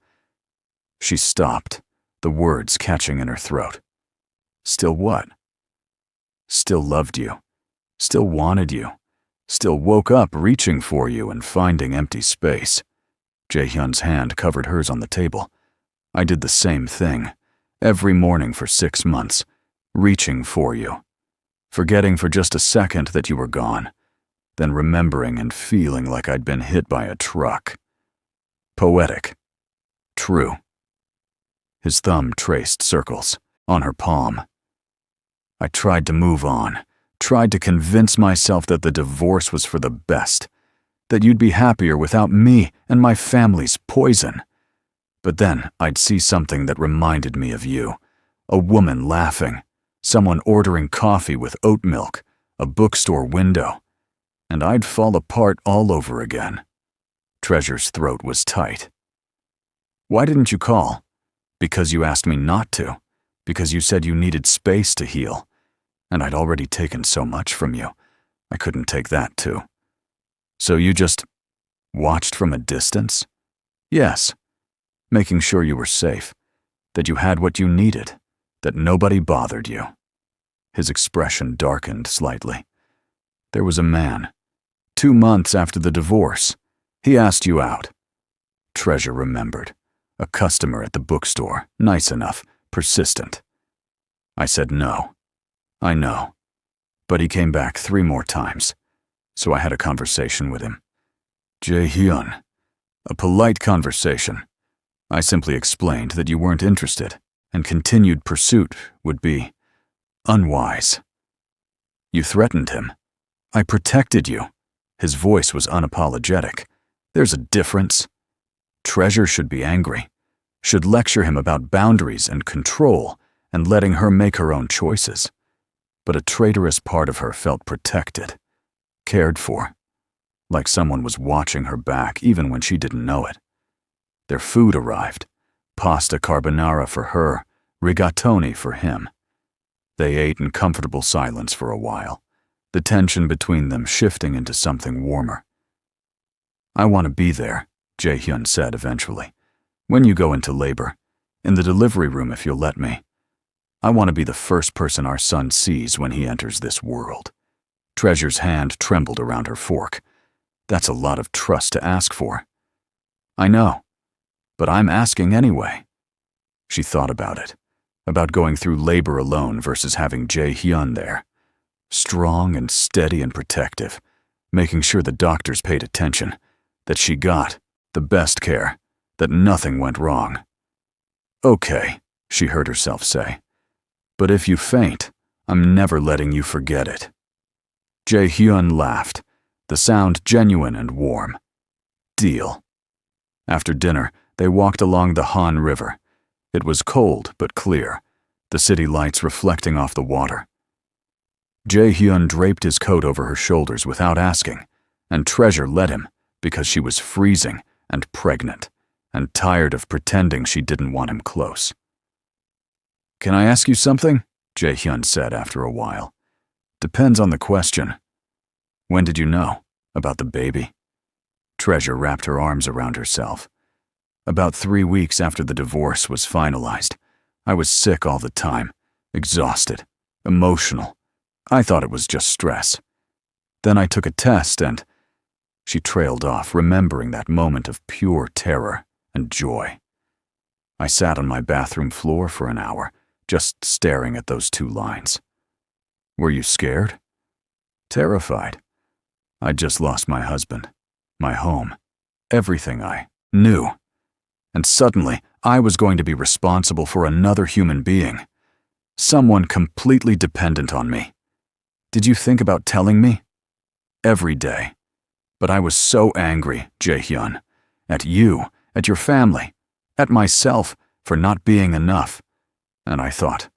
[SPEAKER 1] She stopped, the words catching in her throat. Still what? Still loved you. Still wanted you. Still woke up reaching for you and finding empty space. Jae-hyun's hand covered hers on the table. I did the same thing, every morning for 6 months, reaching for you. Forgetting for just a second that you were gone, then remembering and feeling like I'd been hit by a truck. Poetic. True. His thumb traced circles on her palm. I tried to move on, tried to convince myself that the divorce was for the best, that you'd be happier without me and my family's poison. But then I'd see something that reminded me of you. A woman laughing, someone ordering coffee with oat milk, a bookstore window, and I'd fall apart all over again. Treasure's throat was tight. Why didn't you call? Because you asked me not to. Because you said you needed space to heal. And I'd already taken so much from you. I couldn't take that too. So you just watched from a distance? Yes. Making sure you were safe. That you had what you needed. That nobody bothered you. His expression darkened slightly. There was a man. 2 months after the divorce. He asked you out. Treasure remembered. A customer at the bookstore, nice enough, persistent. I said no. I know. But he came back 3 more times, so I had a conversation with him. Jae-hyun. A polite conversation. I simply explained that you weren't interested, and continued pursuit would be unwise. You threatened him. I protected you. His voice was unapologetic. There's a difference. Treasure should be angry, should lecture him about boundaries and control and letting her make her own choices. But a traitorous part of her felt protected, cared for, like someone was watching her back even when she didn't know it. Their food arrived, pasta carbonara for her, rigatoni for him. They ate in comfortable silence for a while, the tension between them shifting into something warmer. I want to be there, Jae-hyun said eventually. When you go into labor, in the delivery room if you'll let me. I want to be the first person our son sees when he enters this world. Treasure's hand trembled around her fork. That's a lot of trust to ask for. I know, but I'm asking anyway. She thought about it, about going through labor alone versus having Jae-hyun there. Strong and steady and protective, making sure the doctors paid attention, that she got the best care, that nothing went wrong. Okay, she heard herself say. But if you faint, I'm never letting you forget it. Jae-hyun laughed, the sound genuine and warm. Deal. After dinner, they walked along the Han River. It was cold but clear, the city lights reflecting off the water. Jae-hyun draped his coat over her shoulders without asking, and Treasure let him because she was freezing and pregnant and tired of pretending she didn't want him close. Can I ask you something? Jae-hyun said after a while. Depends on the question. When did you know? About the baby? Treasure wrapped her arms around herself. About 3 weeks after the divorce was finalized. I was sick all the time, exhausted, emotional. I thought it was just stress. Then I took a test and... She trailed off, remembering that moment of pure terror and joy. I sat on my bathroom floor for an hour, just staring at those 2 lines. Were you scared? Terrified. I'd just lost my husband, my home, everything I knew. And suddenly, I was going to be responsible for another human being. Someone completely dependent on me. Did you think about telling me? Every day. But I was so angry, Jae-hyun. At you, at your family, at myself for not being enough. And I thought,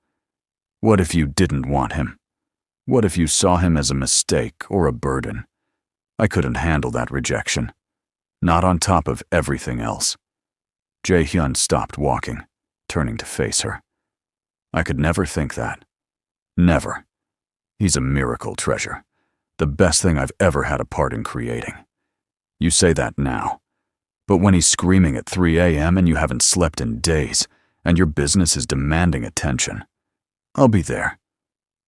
[SPEAKER 1] what if you didn't want him? What if you saw him as a mistake or a burden? I couldn't handle that rejection. Not on top of everything else. Jae-hyun stopped walking, turning to face her. I could never think that. Never. He's a miracle, Treasure. The best thing I've ever had a part in creating. You say that now. But when he's screaming at 3 a.m. and you haven't slept in days, and your business is demanding attention, I'll be there.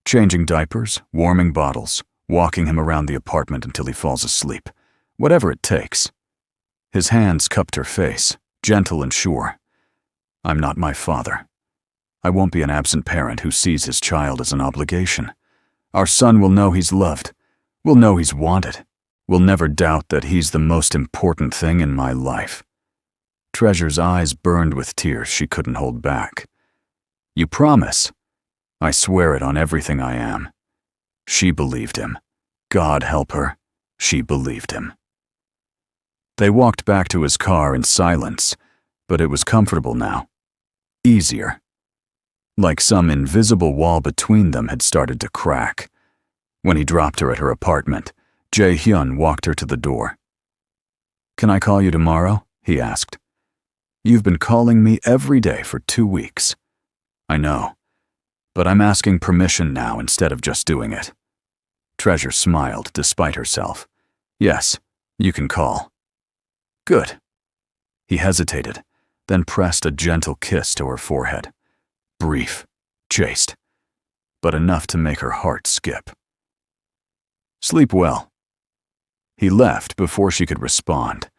[SPEAKER 1] Changing diapers, warming bottles, walking him around the apartment until he falls asleep. Whatever it takes. His hands cupped her face, gentle and sure. I'm not my father. I won't be an absent parent who sees his child as an obligation. Our son will know he's loved. Will know he's wanted. Will never doubt that he's the most important thing in my life. Treasure's eyes burned with tears she couldn't hold back. You promise? I swear it on everything I am. She believed him. God help her. She believed him. They walked back to his car in silence, but it was comfortable now. Easier. Like some invisible wall between them had started to crack. When he dropped her at her apartment, Jae-hyun walked her to the door. "Can I call you tomorrow?" he asked. "You've been calling me every day for 2 weeks." "I know, but I'm asking permission now instead of just doing it." Treasure smiled despite herself. "Yes, you can call." "Good." He hesitated, then pressed a gentle kiss to her forehead. Brief, chaste, but enough to make her heart skip. "Sleep well." He left before she could respond,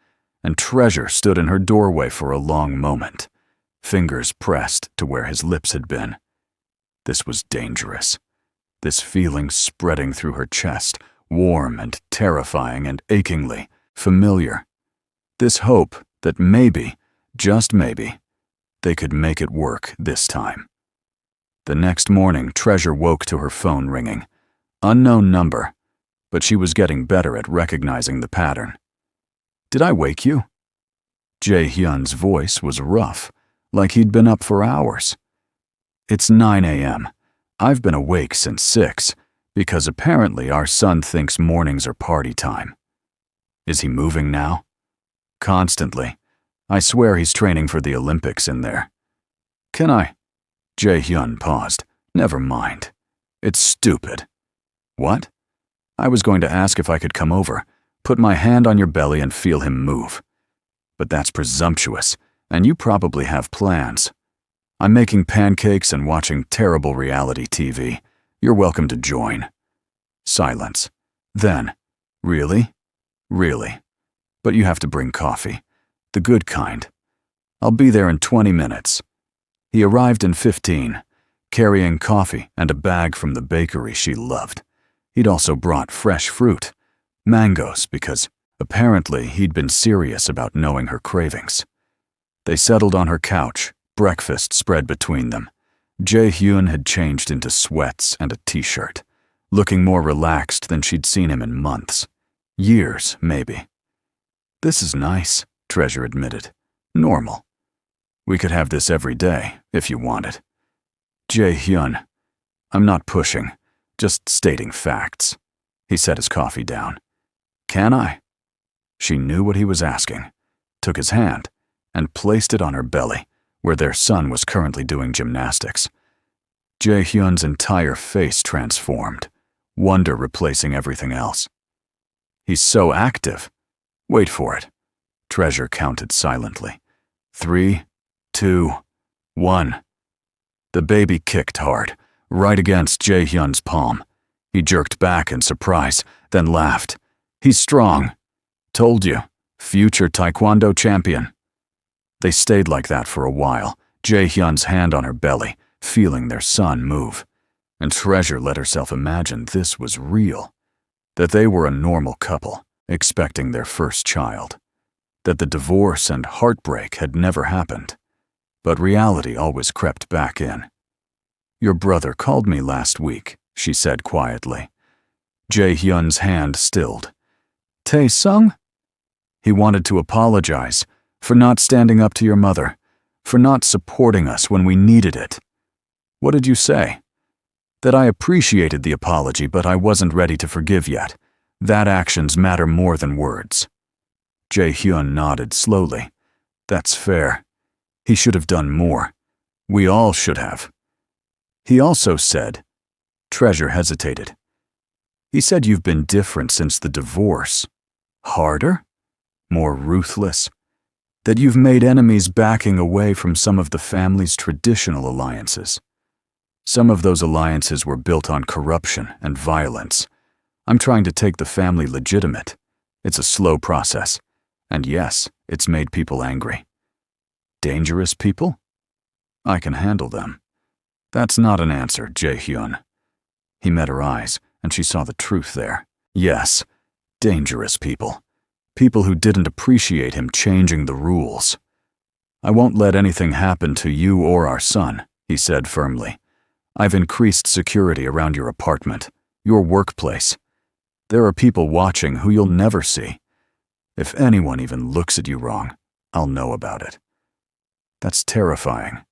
[SPEAKER 1] and Treasure stood in her doorway for a long moment, fingers pressed to where his lips had been. This was dangerous. This feeling spreading through her chest, warm and terrifying and achingly familiar. This hope that maybe, just maybe, they could make it work this time. The next morning, Treasure woke to her phone ringing. Unknown number, but she was getting better at recognizing the pattern. "Did I wake you?" Jae-hyun's voice was rough, like he'd been up for hours. "It's 9 a.m. I've been awake since 6, because apparently our son thinks mornings are party time." "Is he moving now?" "Constantly. I swear he's training for the Olympics in there." "Can I?" Jae-hyun paused. "Never mind. It's stupid." "What?" "I was going to ask if I could come over, put my hand on your belly and feel him move. But that's presumptuous, and you probably have plans. I'm making pancakes and watching terrible reality TV. You're welcome to join." Silence. Then, "Really? Really? But you have to bring coffee. The good kind. I'll be there in 20 minutes. He arrived in 15, carrying coffee and a bag from the bakery she loved. He'd also brought fresh fruit, mangoes, because apparently he'd been serious about knowing her cravings. They settled on her couch, breakfast spread between them. Jae-hyun had changed into sweats and a t-shirt, looking more relaxed than she'd seen him in months. Years, maybe. "This is nice," Treasure admitted. "Normal. We could have this every day, if you wanted." "Jae-hyun, I'm not pushing, just stating facts." He set his coffee down. "Can I?" She knew what he was asking, took his hand, and placed it on her belly, where their son was currently doing gymnastics. Jae-hyun's entire face transformed, wonder replacing everything else. "He's so active. Wait for it." Treasure counted silently. 3, 2, 1. The baby kicked hard, right against Jae-hyun's palm. He jerked back in surprise, then laughed. "He's strong. Told you. Future taekwondo champion." They stayed like that for a while, Jae-hyun's hand on her belly, feeling their son move. And Treasure let herself imagine this was real. That they were a normal couple, expecting their first child. That the divorce and heartbreak had never happened. But reality always crept back in. "Your brother called me last week," she said quietly. Jae-hyun's hand stilled. "Tae-sung?" "He wanted to apologize for not standing up to your mother, for not supporting us when we needed it." "What did you say?" "That I appreciated the apology, but I wasn't ready to forgive yet. That actions matter more than words." Jae-hyun nodded slowly. "That's fair. He should have done more. We all should have." "He also said..." Treasure hesitated. "He said you've been different since the divorce. Harder? More ruthless? That you've made enemies backing away from some of the family's traditional alliances. Some of those alliances were built on corruption and violence. I'm trying to take the family legitimate. It's a slow process. And yes, it's made people angry." "Dangerous people?" "I can handle them." "That's not an answer, Jae-hyun." He met her eyes, and she saw the truth there. Yes, dangerous people. People who didn't appreciate him changing the rules. "I won't let anything happen to you or our son," he said firmly. "I've increased security around your apartment, your workplace. There are people watching who you'll never see. If anyone even looks at you wrong, I'll know about it. That's terrifying.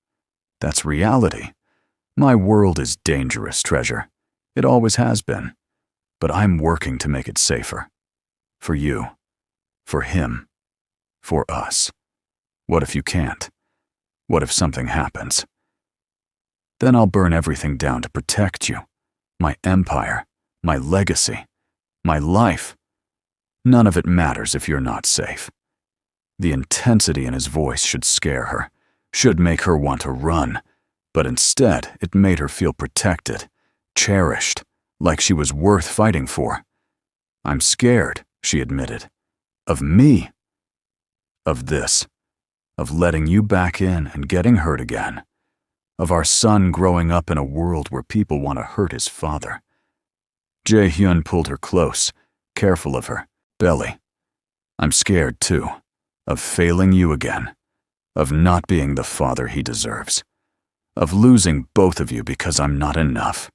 [SPEAKER 1] That's reality. My world is dangerous, Treasure. It always has been. But I'm working to make it safer. For you. For him. For us. What if you can't? What if something happens? Then I'll burn everything down to protect you. My empire. My legacy. My life. None of it matters if you're not safe. The intensity in his voice should scare her, should make her want to run, but instead it made her feel protected, cherished, like she was worth fighting for. I'm scared, she admitted. Of me. Of this. Of letting you back in and getting hurt again. Of our son growing up in a world where people want to hurt his father. Jae-hyun pulled her close, careful of her belly. I'm scared, too. Of failing you again. Of not being the father he deserves. Of losing both of you because I'm not enough.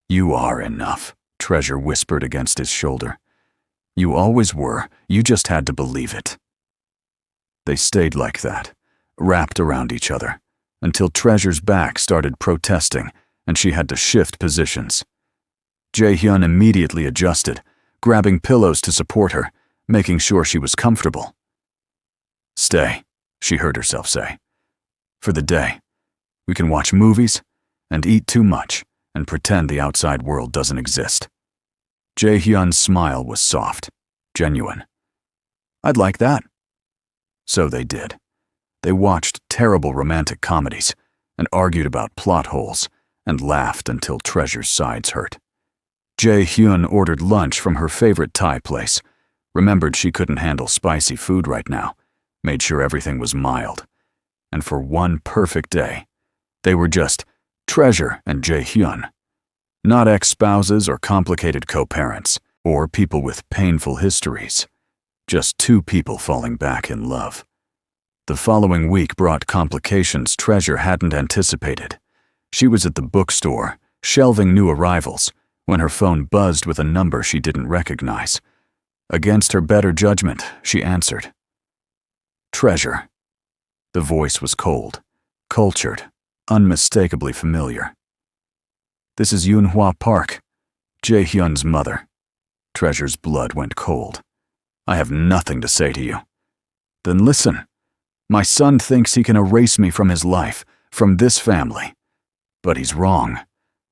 [SPEAKER 1] You are enough, Treasure whispered against his shoulder. You always were, you just had to believe it. They stayed like that, wrapped around each other, until Treasure's back started protesting and she had to shift positions. Jae-hyun immediately adjusted, grabbing pillows to support her, making sure she was comfortable. Stay, she heard herself say. For the day. We can watch movies and eat too much and pretend the outside world doesn't exist. Jae-hyun's smile was soft, genuine. I'd like that. So they did. They watched terrible romantic comedies and argued about plot holes and laughed until Treasure's sides hurt. Jae-hyun ordered lunch from her favorite Thai place, remembered she couldn't handle spicy food right now, made sure everything was mild. And for one perfect day, they were just Treasure and Jae-hyun. Not ex-spouses or complicated co-parents, or people with painful histories. Just two people falling back in love. The following week brought complications Treasure hadn't anticipated. She was at the bookstore, shelving new arrivals, when her phone buzzed with a number she didn't recognize. Against her better judgment, she answered. Treasure. The voice was cold, cultured, unmistakably familiar. This is Yunhua Park, Jae-hyun's mother. Treasure's blood went cold. I have nothing to say to you. Then listen. My son thinks he can erase me from his life, from this family. But he's wrong.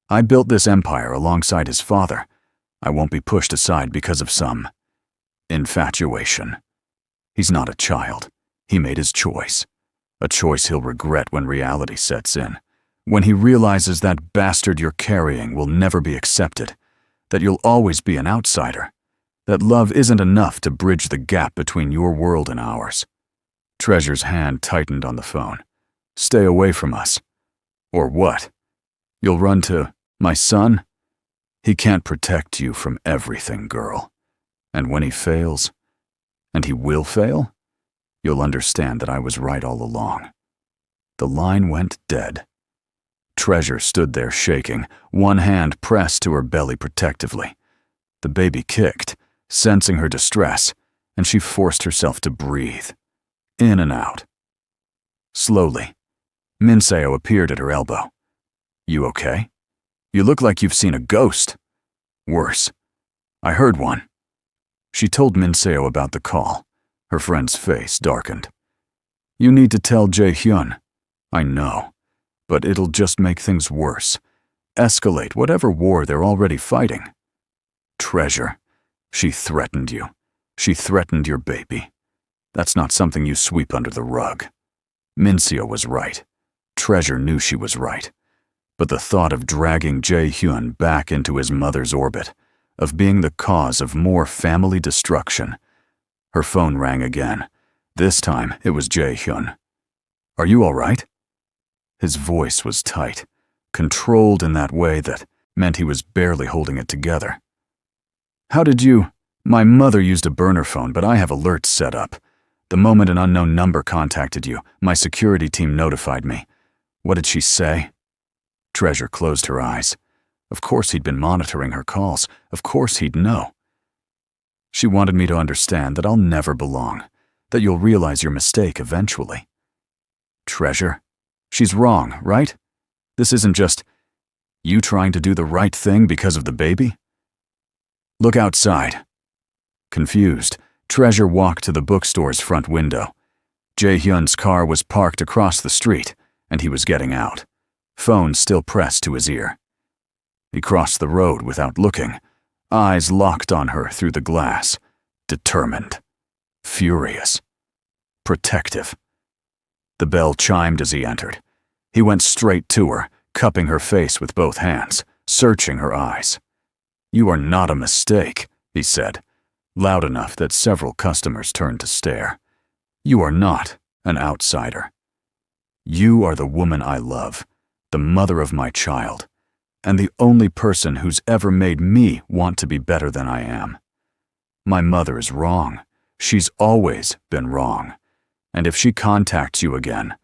[SPEAKER 1] I built this empire alongside his father. I won't be pushed aside because of some infatuation. He's not a child. He made his choice. A choice he'll regret when reality sets in. When he realizes that bastard you're carrying will never be accepted. That you'll always be an outsider. That love isn't enough to bridge the gap between your world and ours. Treasure's hand tightened on the phone. Stay away from us. Or what? You'll run to my son? He can't protect you from everything, girl. And when he fails, and he will fail, you'll understand that I was right all along. The line went dead. Treasure stood there shaking, one hand pressed to her belly protectively. The baby kicked, sensing her distress, and she forced herself to breathe. In and out. Slowly, Minseo appeared at her elbow. You okay? You look like you've seen a ghost. Worse. I heard one. She told Minseo about the call. Her friend's face darkened. You need to tell Jae-hyun. I know. But it'll just make things worse. Escalate whatever war they're already fighting. Treasure. She threatened you. She threatened your baby. That's not something you sweep under the rug. Minseo was right. Treasure knew she was right. But the thought of dragging Jae-hyun back into his mother's orbit, of being the cause of more family destruction. Her phone rang again. This time, it was Jae-hyun. Are you all right? His voice was tight, controlled in that way that meant he was barely holding it together. How did you? My mother used a burner phone, but I have alerts set up. The moment an unknown number contacted you, my security team notified me. What did she say? Treasure closed her eyes. Of course he'd been monitoring her calls. Of course he'd know. She wanted me to understand that I'll never belong, that you'll realize your mistake eventually. Treasure? She's wrong, right? This isn't just you trying to do the right thing because of the baby? Look outside. Confused, Treasure walked to the bookstore's front window. Jae-hyun's car was parked across the street, and he was getting out, phone still pressed to his ear. He crossed the road without looking, eyes locked on her through the glass, determined, furious, protective. The bell chimed as he entered. He went straight to her, cupping her face with both hands, searching her eyes. "You are not a mistake," he said, loud enough that several customers turned to stare. "You are not an outsider. You are the woman I love, the mother of my child, and the only person who's ever made me want to be better than I am. My mother is wrong. She's always been wrong. And if she contacts you again,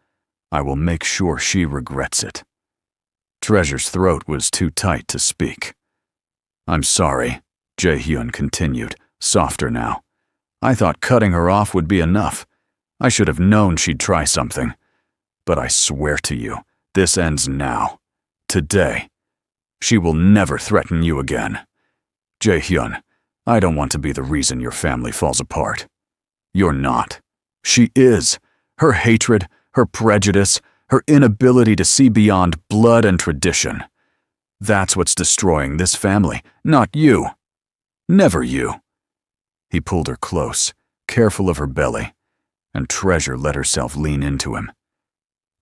[SPEAKER 1] I will make sure she regrets it." Treasure's throat was too tight to speak. "I'm sorry," Jae-hyun continued, softer now. "I thought cutting her off would be enough. I should have known she'd try something. But I swear to you, this ends now. Today. She will never threaten you again. Jae-hyun, I don't want to be the reason your family falls apart. You're not. She is. Her hatred, her prejudice, her inability to see beyond blood and tradition. That's what's destroying this family, not you. Never you." He pulled her close, careful of her belly, and Treasure let herself lean into him.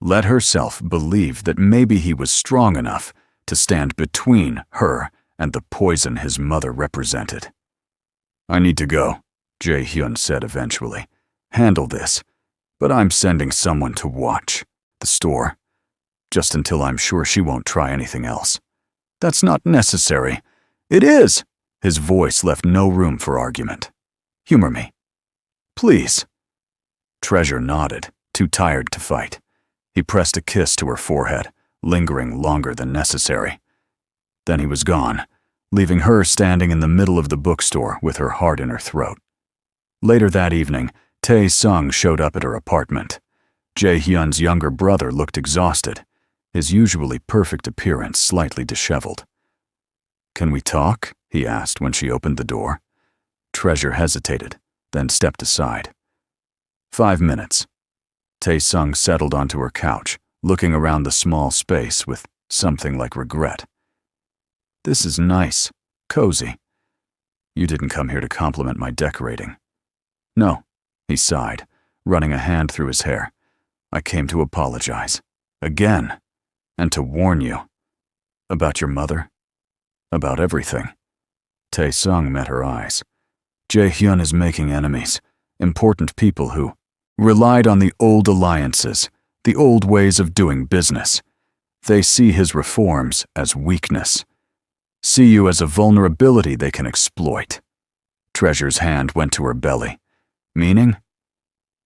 [SPEAKER 1] Let herself believe that maybe he was strong enough to stand between her and the poison his mother represented. "I need to go," Jae-hyun said eventually. "Handle this, but I'm sending someone to watch the store, just until I'm sure she won't try anything else." "That's not necessary." "It is." His voice left no room for argument. "Humor me. Please." Treasure nodded, too tired to fight. He pressed a kiss to her forehead, lingering longer than necessary. Then he was gone, leaving her standing in the middle of the bookstore with her heart in her throat. Later that evening, Tae-sung showed up at her apartment. Jae-hyun's younger brother looked exhausted, his usually perfect appearance slightly disheveled. "Can we talk?" he asked when she opened the door. Treasure hesitated, then stepped aside. 5 minutes. Tae-sung settled onto her couch, looking around the small space with something like regret. "This is nice, cozy. You didn't come here to compliment my decorating." "No," he sighed, running a hand through his hair. "I came to apologize. Again. And to warn you. About your mother. About everything." Tae-sung met her eyes. Jae-hyun is making enemies, important people who relied on the old alliances, the old ways of doing business. They see his reforms as weakness. See you as a vulnerability they can exploit. Treasure's hand went to her belly. "Meaning?"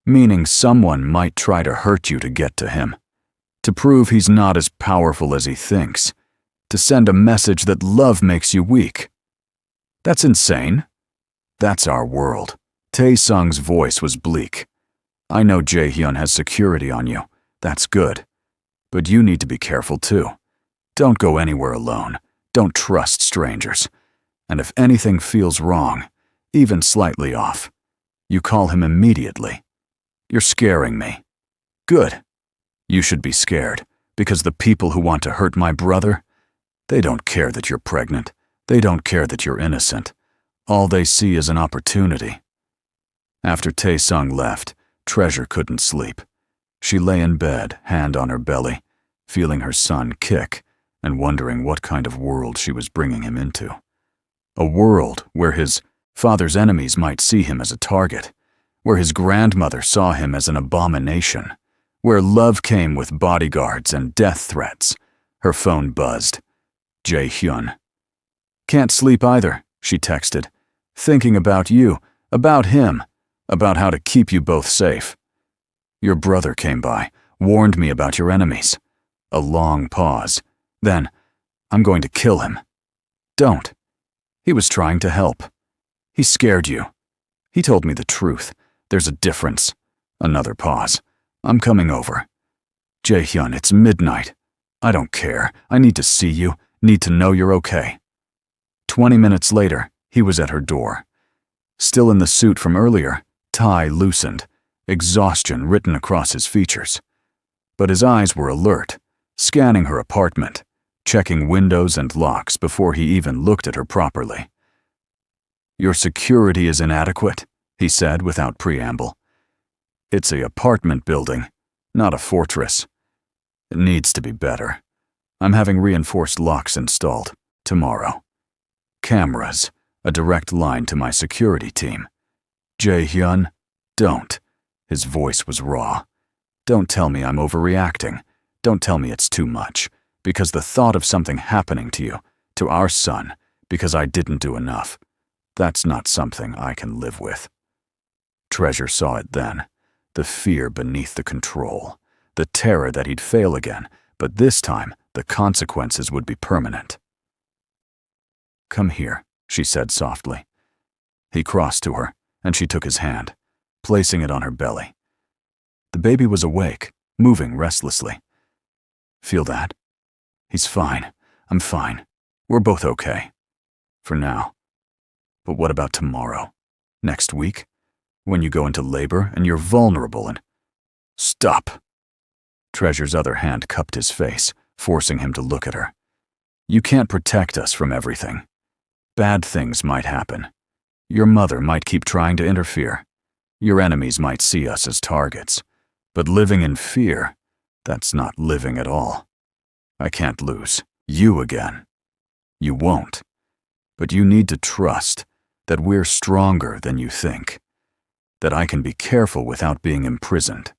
[SPEAKER 1] "Meaning someone might try to hurt you to get to him. To prove he's not as powerful as he thinks. To send a message that love makes you weak. That's insane. That's our world." Tae-sung's voice was bleak. "I know Jae-hyun has security on you. That's good. But you need to be careful too. Don't go anywhere alone. Don't trust strangers. And if anything feels wrong, even slightly off, you call him immediately. You're scaring me." "Good. You should be scared, because the people who want to hurt my brother, they don't care that you're pregnant. They don't care that you're innocent. All they see is an opportunity." After Tae-sung left, Treasure couldn't sleep. She lay in bed, hand on her belly, feeling her son kick and wondering what kind of world she was bringing him into. A world where his father's enemies might see him as a target, where his grandmother saw him as an abomination, where love came with bodyguards and death threats. Her phone buzzed. Jae-hyun. "Can't sleep either," she texted. "Thinking about you, about him, about how to keep you both safe. Your brother came by, warned me about your enemies." A long pause. Then, "I'm going to kill him." "Don't. He was trying to help. He scared you. He told me the truth. There's a difference. Another pause. I'm coming over. Jae-hyun, it's midnight. I don't care. I need to see you. Need to know you're okay. 20 minutes later, he was at her door. Still in the suit from earlier, tie loosened, exhaustion written across his features. But his eyes were alert, scanning her apartment, checking windows and locks before he even looked at her properly. Your security is inadequate, he said without preamble. It's an apartment building, not a fortress. It needs to be better. I'm having reinforced locks installed tomorrow. Cameras, a direct line to my security team. Jae-hyun, don't. His voice was raw. Don't tell me I'm overreacting. Don't tell me it's too much. Because the thought of something happening to you, to our son, because I didn't do enough, that's not something I can live with. Treasure saw it then. The fear beneath the control. The terror that he'd fail again, but this time the consequences would be permanent. Come here, she said softly. He crossed to her, and she took his hand, placing it on her belly. The baby was awake, moving restlessly. Feel that? He's fine. I'm fine. We're both okay. For now. But what about tomorrow? Next week? When you go into labor and you're vulnerable and… Stop! Treasure's other hand cupped his face, forcing him to look at her. You can't protect us from everything. Bad things might happen. Your mother might keep trying to interfere. Your enemies might see us as targets. But living in fear, that's not living at all. I can't lose you again. You won't. But you need to trust that we're stronger than you think. That I can be careful without being imprisoned.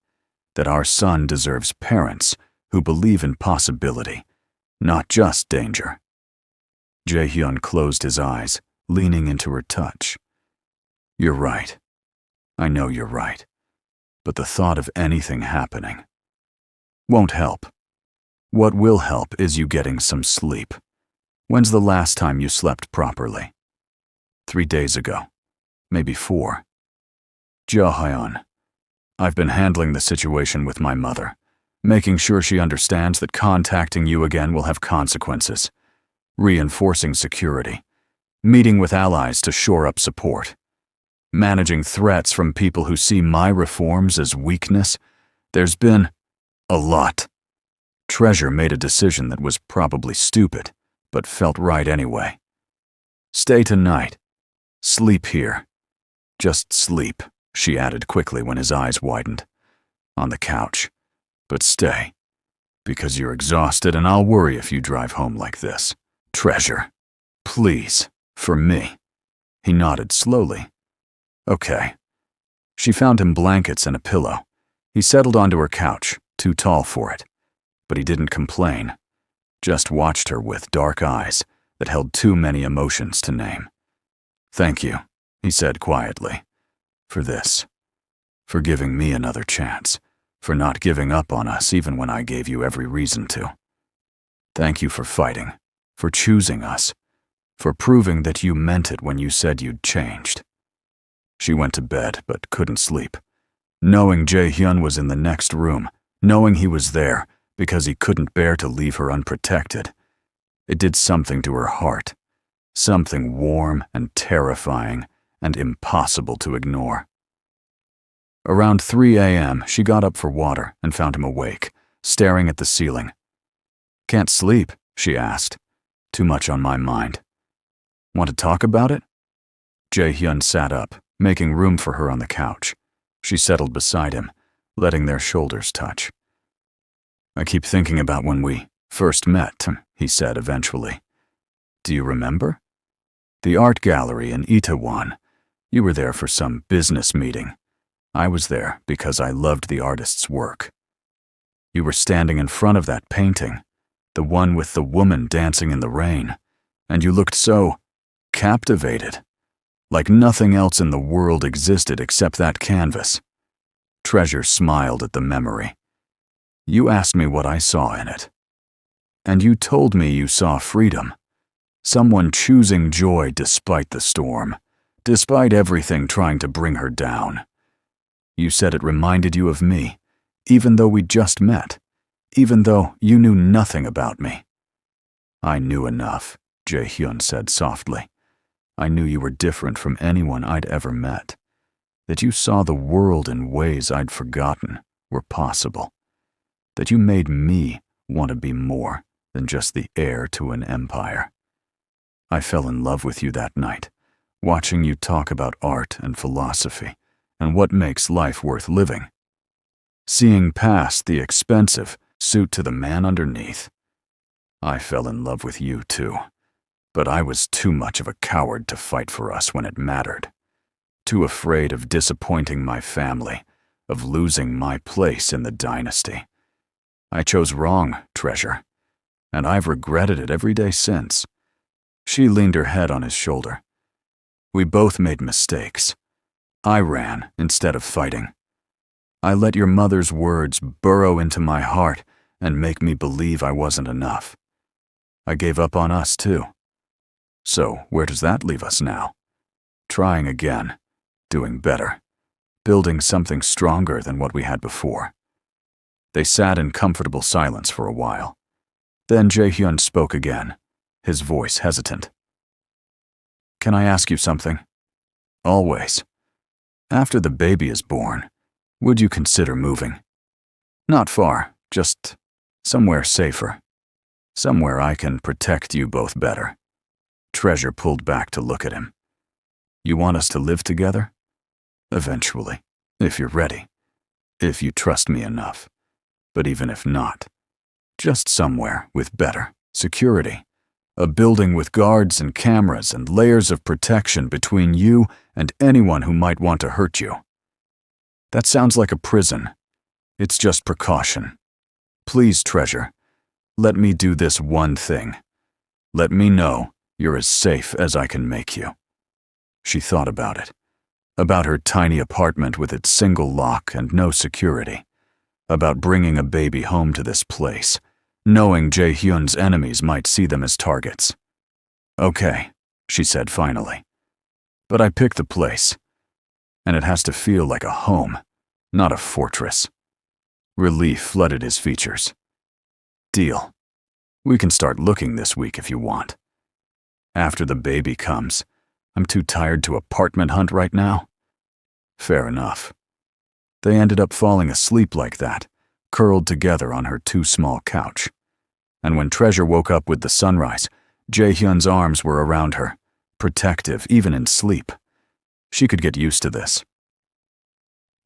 [SPEAKER 1] That our son deserves parents who believe in possibility, not just danger. Jae-hyun closed his eyes, leaning into her touch. You're right. I know you're right. But the thought of anything happening won't help. What will help is you getting some sleep. When's the last time you slept properly? 3 days ago. Maybe 4. Jae-hyun, I've been handling the situation with my mother, making sure she understands that contacting you again will have consequences, reinforcing security, meeting with allies to shore up support, managing threats from people who see my reforms as weakness. There's been a lot. Treasure made a decision that was probably stupid, but felt right anyway. Stay tonight. Sleep here. Just sleep, she added quickly when his eyes widened. On the couch. But stay. Because you're exhausted and I'll worry if you drive home like this. Treasure. Please. For me. He nodded slowly. Okay. She found him blankets and a pillow. He settled onto her couch, too tall for it. But he didn't complain. Just watched her with dark eyes that held too many emotions to name. Thank you, he said quietly, for this. For giving me another chance. For not giving up on us even when I gave you every reason to. Thank you for fighting. For choosing us. For proving that you meant it when you said you'd changed. She went to bed but couldn't sleep. Knowing Jae-hyun was in the next room, knowing he was there because he couldn't bear to leave her unprotected. It did something to her heart. Something warm and terrifying and impossible to ignore. Around 3 a.m., she got up for water and found him awake, staring at the ceiling. Can't sleep, she asked. Too much on my mind. Want to talk about it? Jae-hyun sat up, making room for her on the couch. She settled beside him, letting their shoulders touch. I keep thinking about when we first met, he said eventually. Do you remember? The art gallery in Itaewon. You were there for some business meeting. I was there because I loved the artist's work. You were standing in front of that painting, the one with the woman dancing in the rain, and you looked so captivated, like nothing else in the world existed except that canvas. Treasure smiled at the memory. You asked me what I saw in it. And you told me you saw freedom. Someone choosing joy despite the storm, despite everything trying to bring her down. You said it reminded you of me, even though we'd just met, even though you knew nothing about me. I knew enough, Jae-hyun said softly. I knew you were different from anyone I'd ever met, that you saw the world in ways I'd forgotten were possible, that you made me want to be more than just the heir to an empire. I fell in love with you that night, watching you talk about art and philosophy and what makes life worth living. Seeing past the expensive suit to the man underneath. I fell in love with you too, but I was too much of a coward to fight for us when it mattered. Too afraid of disappointing my family, of losing my place in the dynasty. I chose wrong, Treasure, and I've regretted it every day since. She leaned her head on his shoulder. We both made mistakes. I ran instead of fighting. I let your mother's words burrow into my heart and make me believe I wasn't enough. I gave up on us too. So where does that leave us now? Trying again, doing better, building something stronger than what we had before. They sat in comfortable silence for a while. Then Jae-hyun spoke again, his voice hesitant. Can I ask you something? Always. After the baby is born, would you consider moving? Not far, just somewhere safer. Somewhere I can protect you both better. Treasure pulled back to look at him. You want us to live together? Eventually, if you're ready. If you trust me enough. But even if not, just somewhere with better security. A building with guards and cameras and layers of protection between you and anyone who might want to hurt you. That sounds like a prison. It's just precaution. Please, Treasure, let me do this one thing. Let me know you're as safe as I can make you. She thought about it. About her tiny apartment with its single lock and no security. About bringing a baby home to this place, knowing Jae-hyun's enemies might see them as targets. Okay, she said finally. But I picked the place, and it has to feel like a home, not a fortress. Relief flooded his features. Deal. We can start looking this week if you want. After the baby comes, I'm too tired to apartment hunt right now. Fair enough. They ended up falling asleep like that, curled together on her too small couch. And when Treasure woke up with the sunrise, Jae-hyun's arms were around her, protective even in sleep. She could get used to this.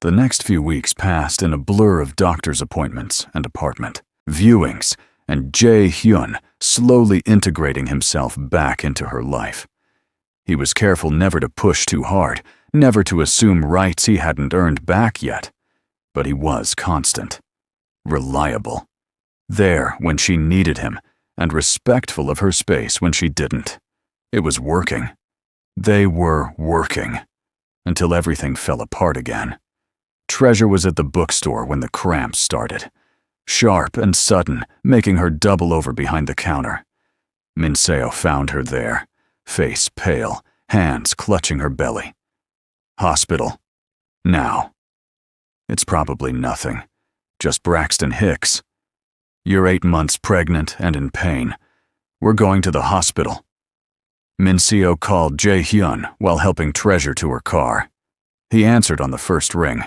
[SPEAKER 1] The next few weeks passed in a blur of doctor's appointments and apartment, viewings, and Jae-hyun slowly integrating himself back into her life. He was careful never to push too hard, never to assume rights he hadn't earned back yet. But he was constant, reliable, there when she needed him, and respectful of her space when she didn't. It was working. They were working, until everything fell apart again. Treasure was at the bookstore when the cramps started, sharp and sudden, making her double over behind the counter. Minseo found her there, face pale, hands clutching her belly. Hospital. Now. It's probably nothing. Just Braxton Hicks. You're 8 months pregnant and in pain. We're going to the hospital. Minseo called Jae-hyun while helping Treasure to her car. He answered on the first ring.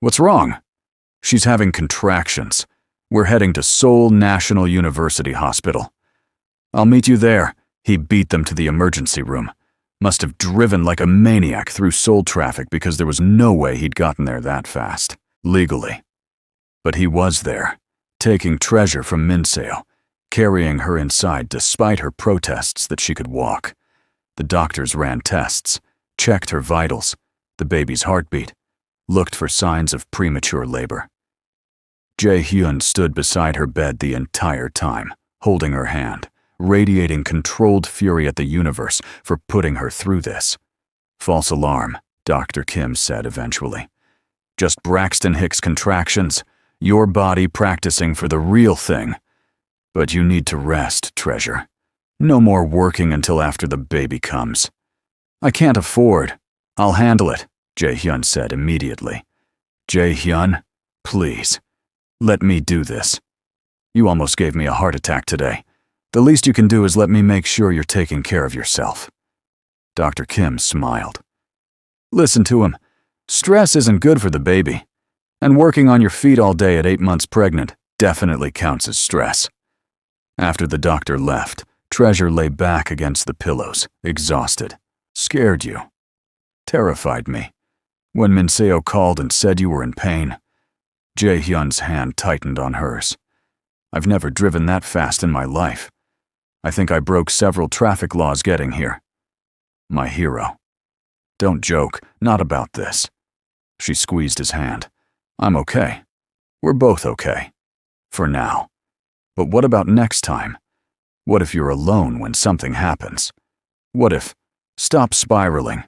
[SPEAKER 1] What's wrong? She's having contractions. We're heading to Seoul National University Hospital. I'll meet you there. He beat them to the emergency room. Must have driven like a maniac through Seoul traffic because there was no way he'd gotten there that fast, legally. But he was there, taking Treasure from Minseo, carrying her inside despite her protests that she could walk. The doctors ran tests, checked her vitals, the baby's heartbeat, looked for signs of premature labor. Jae-hyun stood beside her bed the entire time, holding her hand, radiating controlled fury at the universe for putting her through this. False alarm, Dr. Kim said eventually. Just Braxton Hicks contractions, your body practicing for the real thing. But you need to rest, Treasure. No more working until after the baby comes. I can't afford. I'll handle it, Jae-hyun said immediately. Jae-hyun, please, let me do this. You almost gave me a heart attack today. The least you can do is let me make sure you're taking care of yourself. Dr. Kim smiled. Listen to him. Stress isn't good for the baby. And working on your feet all day at 8 months pregnant definitely counts as stress. After the doctor left, Treasure lay back against the pillows, exhausted. Scared you. Terrified me. When Minseo called and said you were in pain, Jae-hyun's hand tightened on hers. I've never driven that fast in my life. I think I broke several traffic laws getting here. My hero. Don't joke, not about this. She squeezed his hand. I'm okay. We're both okay. For now. But what about next time? What if you're alone when something happens? What if... Stop spiraling.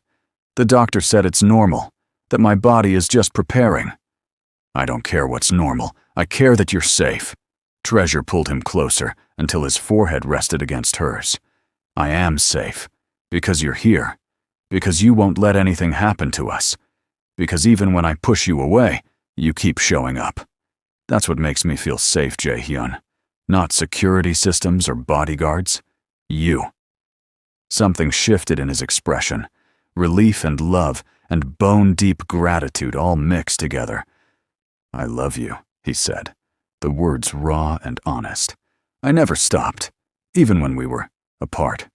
[SPEAKER 1] The doctor said it's normal, that my body is just preparing. I don't care what's normal. I care that you're safe. Treasure pulled him closer until his forehead rested against hers. I am safe. Because you're here. Because you won't let anything happen to us. Because even when I push you away, you keep showing up. That's what makes me feel safe, Jae-hyun. Not security systems or bodyguards. You. Something shifted in his expression. Relief and love and bone-deep gratitude all mixed together. I love you, he said, the words raw and honest. I never stopped, even when we were apart,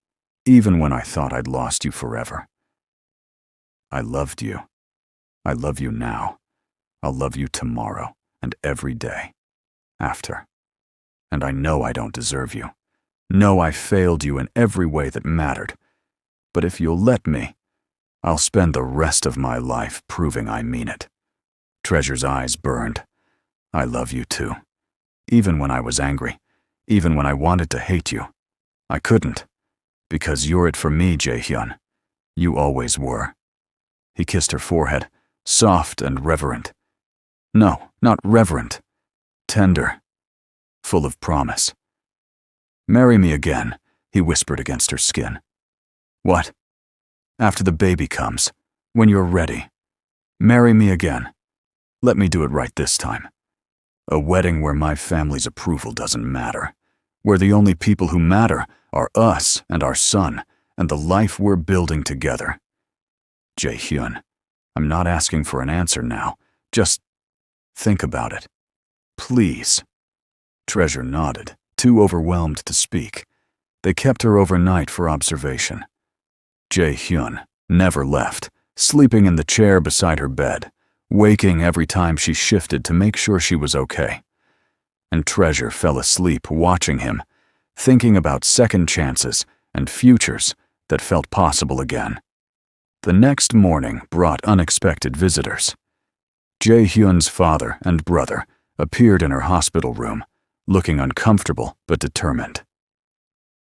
[SPEAKER 1] even when I thought I'd lost you forever. I loved you. I love you now. I'll love you tomorrow and every day after. And I know I don't deserve you. Know I failed you in every way that mattered. But if you'll let me, I'll spend the rest of my life proving I mean it. Treasure's eyes burned. I love you too. Even when I was angry, even when I wanted to hate you. I couldn't. Because you're it for me, Jae-hyun. You always were. He kissed her forehead, soft and reverent. No, not reverent. Tender. Full of promise. Marry me again, he whispered against her skin. What? After the baby comes, when you're ready. Marry me again. Let me do it right this time. A wedding where my family's approval doesn't matter. Where the only people who matter are us and our son and the life we're building together. Jae-hyun, I'm not asking for an answer now. Just think about it. Please. Treasure nodded, too overwhelmed to speak. They kept her overnight for observation. Jae-hyun never left, sleeping in the chair beside her bed, waking every time she shifted to make sure she was okay. And Treasure fell asleep watching him, thinking about second chances and futures that felt possible again. The next morning brought unexpected visitors. Jae-hyun's father and brother appeared in her hospital room, looking uncomfortable but determined.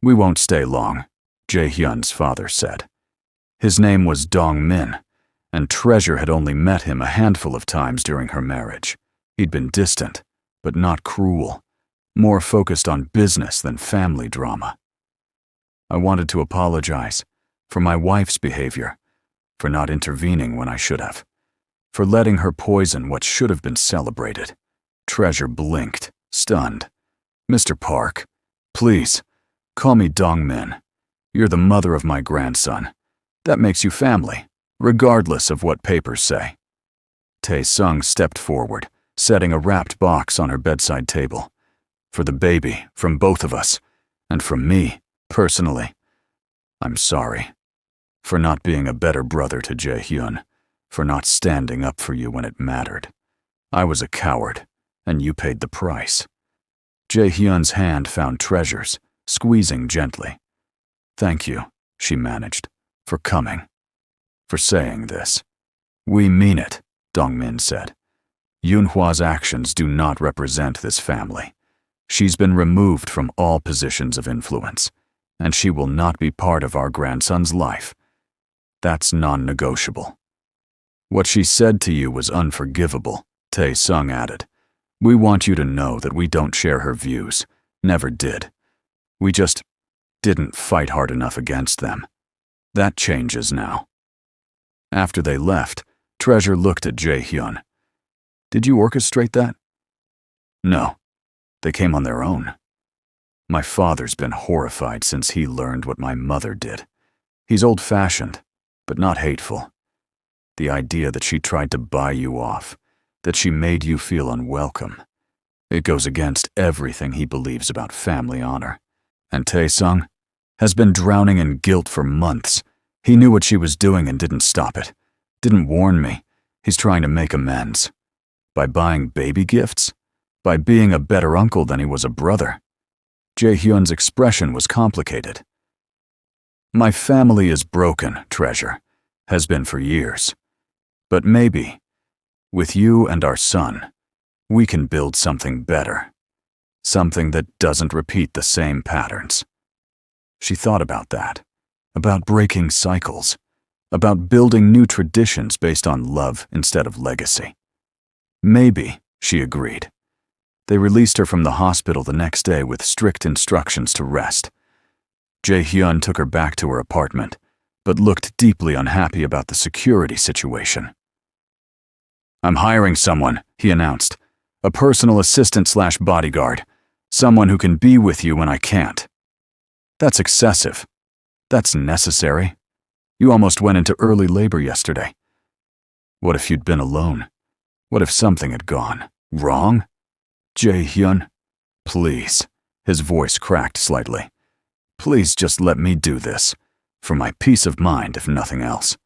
[SPEAKER 1] We won't stay long, Jae-hyun's father said. His name was Dong-min, and Treasure had only met him a handful of times during her marriage. He'd been distant, but not cruel, more focused on business than family drama. I wanted to apologize for my wife's behavior, for not intervening when I should have, for letting her poison what should have been celebrated. Treasure blinked, stunned. Mr. Park, please, call me Dong-min. You're the mother of my grandson. That makes you family, regardless of what papers say. Tae-sung stepped forward, setting a wrapped box on her bedside table. For the baby, from both of us, and from me, personally. I'm sorry. For not being a better brother to Jae-hyun, for not standing up for you when it mattered. I was a coward, and you paid the price. Jae-hyun's hand found Treasure's, squeezing gently. Thank you, she managed, for coming, for saying this. We mean it, Dong-min said. Yoonhwa's actions do not represent this family. She's been removed from all positions of influence, and she will not be part of our grandson's life. That's non-negotiable. What she said to you was unforgivable, Tae-sung added. We want you to know that we don't share her views, never did. We just didn't fight hard enough against them. That changes now. After they left, Treasure looked at Jae-hyun. Did you orchestrate that? No. They came on their own. My father's been horrified since he learned what my mother did. He's old-fashioned, but not hateful. The idea that she tried to buy you off, that she made you feel unwelcome, it goes against everything he believes about family honor. And Tae-sung has been drowning in guilt for months. He knew what she was doing and didn't stop it. Didn't warn me. He's trying to make amends. By buying baby gifts? By being a better uncle than he was a brother. Jae-hyun's expression was complicated. My family is broken, Treasure. Has been for years. But maybe, with you and our son, we can build something better. Something that doesn't repeat the same patterns. She thought about that. About breaking cycles. About building new traditions based on love instead of legacy. Maybe, she agreed. They released her from the hospital the next day with strict instructions to rest. Jae-hyun took her back to her apartment, but looked deeply unhappy about the security situation. I'm hiring someone, he announced. A personal assistant/bodyguard. Someone who can be with you when I can't. That's excessive. That's necessary. You almost went into early labor yesterday. What if you'd been alone? What if something had gone wrong? Jae-hyun, please. His voice cracked slightly. Please just let me do this. For my peace of mind, if nothing else.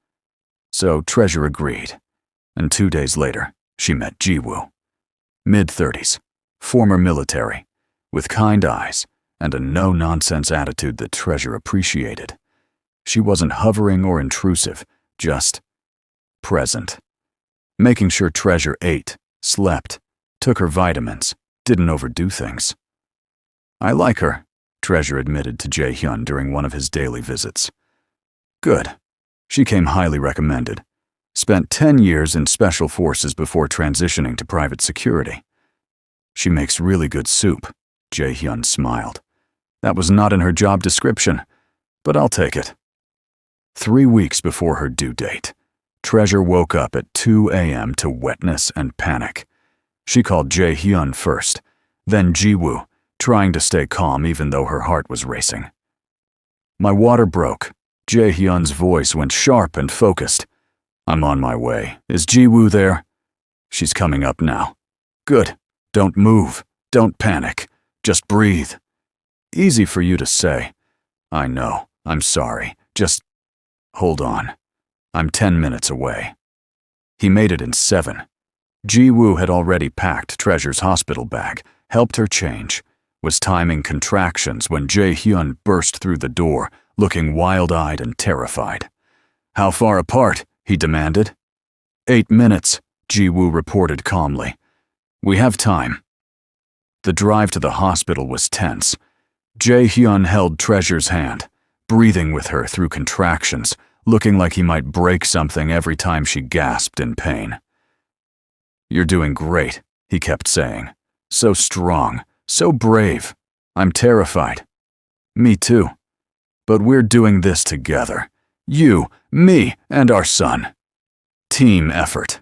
[SPEAKER 1] So Treasure agreed. And 2 days later, she met Jiwoo. Mid-30s, former military, with kind eyes and a no-nonsense attitude that Treasure appreciated. She wasn't hovering or intrusive, just present. Making sure Treasure ate, slept, took her vitamins, didn't overdo things. I like her, Treasure admitted to Jae-hyun during one of his daily visits. Good. She came highly recommended. Spent 10 years in special forces before transitioning to private security. She makes really good soup, Jae-hyun smiled. That was not in her job description, but I'll take it. 3 weeks before her due date, Treasure woke up at 2 a.m. to wetness and panic. She called Jae-hyun first, then Jiwoo, trying to stay calm even though her heart was racing. My water broke. Jae-hyun's voice went sharp and focused. I'm on my way. Is Jiwoo there? She's coming up now. Good. Don't move. Don't panic. Just breathe. Easy for you to say. I know. I'm sorry. Just hold on. I'm 10 minutes away. He made it in 7. Jiwoo had already packed Treasure's hospital bag, helped her change, was timing contractions when Jae-hyun burst through the door, looking wild-eyed and terrified. How far apart? He demanded. 8 minutes, Jiwoo reported calmly. We have time. The drive to the hospital was tense. Jae-hyun held Treasure's hand, breathing with her through contractions, looking like he might break something every time she gasped in pain. You're doing great, he kept saying. So strong, so brave. I'm terrified. Me too. But we're doing this together. You, me, and our son. Team effort.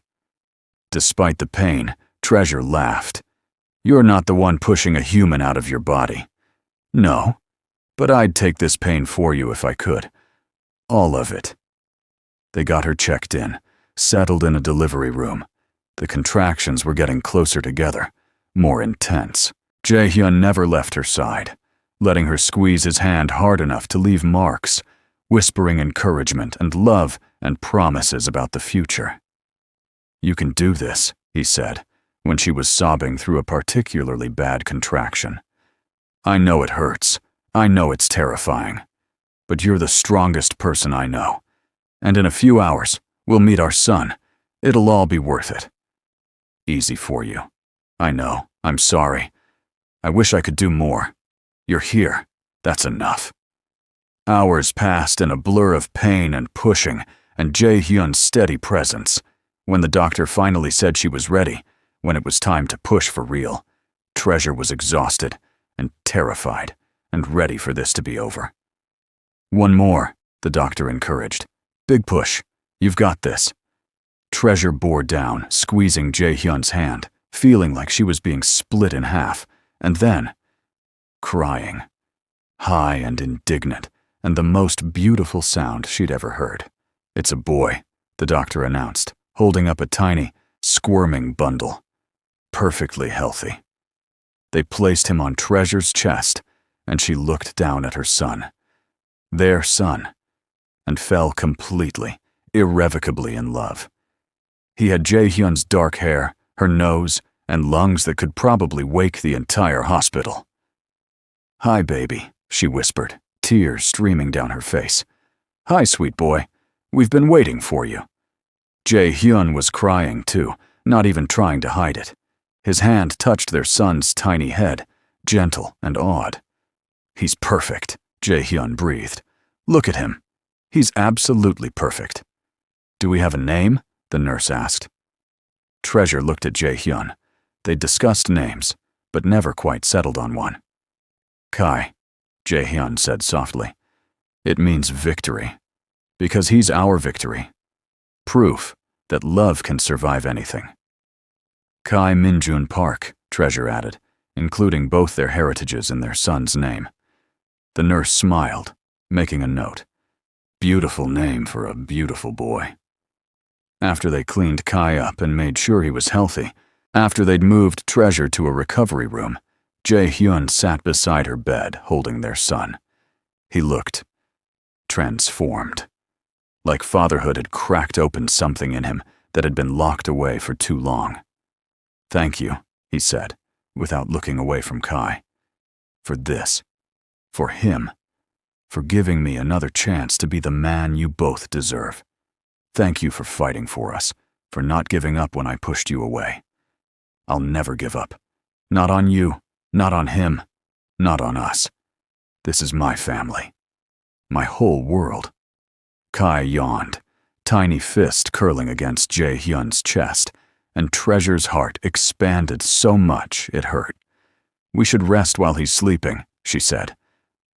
[SPEAKER 1] Despite the pain, Treasure laughed. You're not the one pushing a human out of your body. No, but I'd take this pain for you if I could. All of it. They got her checked in, settled in a delivery room. The contractions were getting closer together, more intense. Jae-hyun never left her side, letting her squeeze his hand hard enough to leave marks, whispering encouragement and love and promises about the future. You can do this, he said, when she was sobbing through a particularly bad contraction. I know it hurts. I know it's terrifying. But you're the strongest person I know. And in a few hours, we'll meet our son. It'll all be worth it. Easy for you. I know. I'm sorry. I wish I could do more. You're here. That's enough. Hours passed in a blur of pain and pushing, and Jae-hyun's steady presence. When the doctor finally said she was ready, when it was time to push for real, Treasure was exhausted and terrified and ready for this to be over. One more, the doctor encouraged. Big push. You've got this. Treasure bore down, squeezing Jae-hyun's hand, feeling like she was being split in half, and then crying. High and indignant, and the most beautiful sound she'd ever heard. It's a boy, the doctor announced, holding up a tiny, squirming bundle. Perfectly healthy. They placed him on Treasure's chest, and she looked down at her son. Their son, and fell completely, irrevocably in love. He had Jae-hyun's dark hair, her nose, and lungs that could probably wake the entire hospital. "Hi, baby," she whispered, tears streaming down her face. "Hi, sweet boy. We've been waiting for you." Jae-hyun was crying too, not even trying to hide it. His hand touched their son's tiny head, gentle and awed. "He's perfect," Jae-hyun breathed. "Look at him. He's absolutely perfect." "Do we have a name?" the nurse asked. Treasure looked at Jae-hyun. They'd discussed names, but never quite settled on one. "Kai," Jae-hyun said softly. "It means victory, because he's our victory. Proof that love can survive anything." Kai Minjun Park, Treasure added, including both their heritages in their son's name. The nurse smiled, making a note. Beautiful name for a beautiful boy. After they cleaned Kai up and made sure he was healthy, after they'd moved Treasure to a recovery room, Jae-hyun sat beside her bed holding their son. He looked transformed, like fatherhood had cracked open something in him that had been locked away for too long. "Thank you," he said, without looking away from Kai. "For this. For him. For giving me another chance to be the man you both deserve. Thank you for fighting for us, for not giving up when I pushed you away. I'll never give up. Not on you, not on him, not on us. This is my family. My whole world." Kai yawned, tiny fist curling against Jae-hyun's chest, and Treasure's heart expanded so much it hurt. "We should rest while he's sleeping," she said.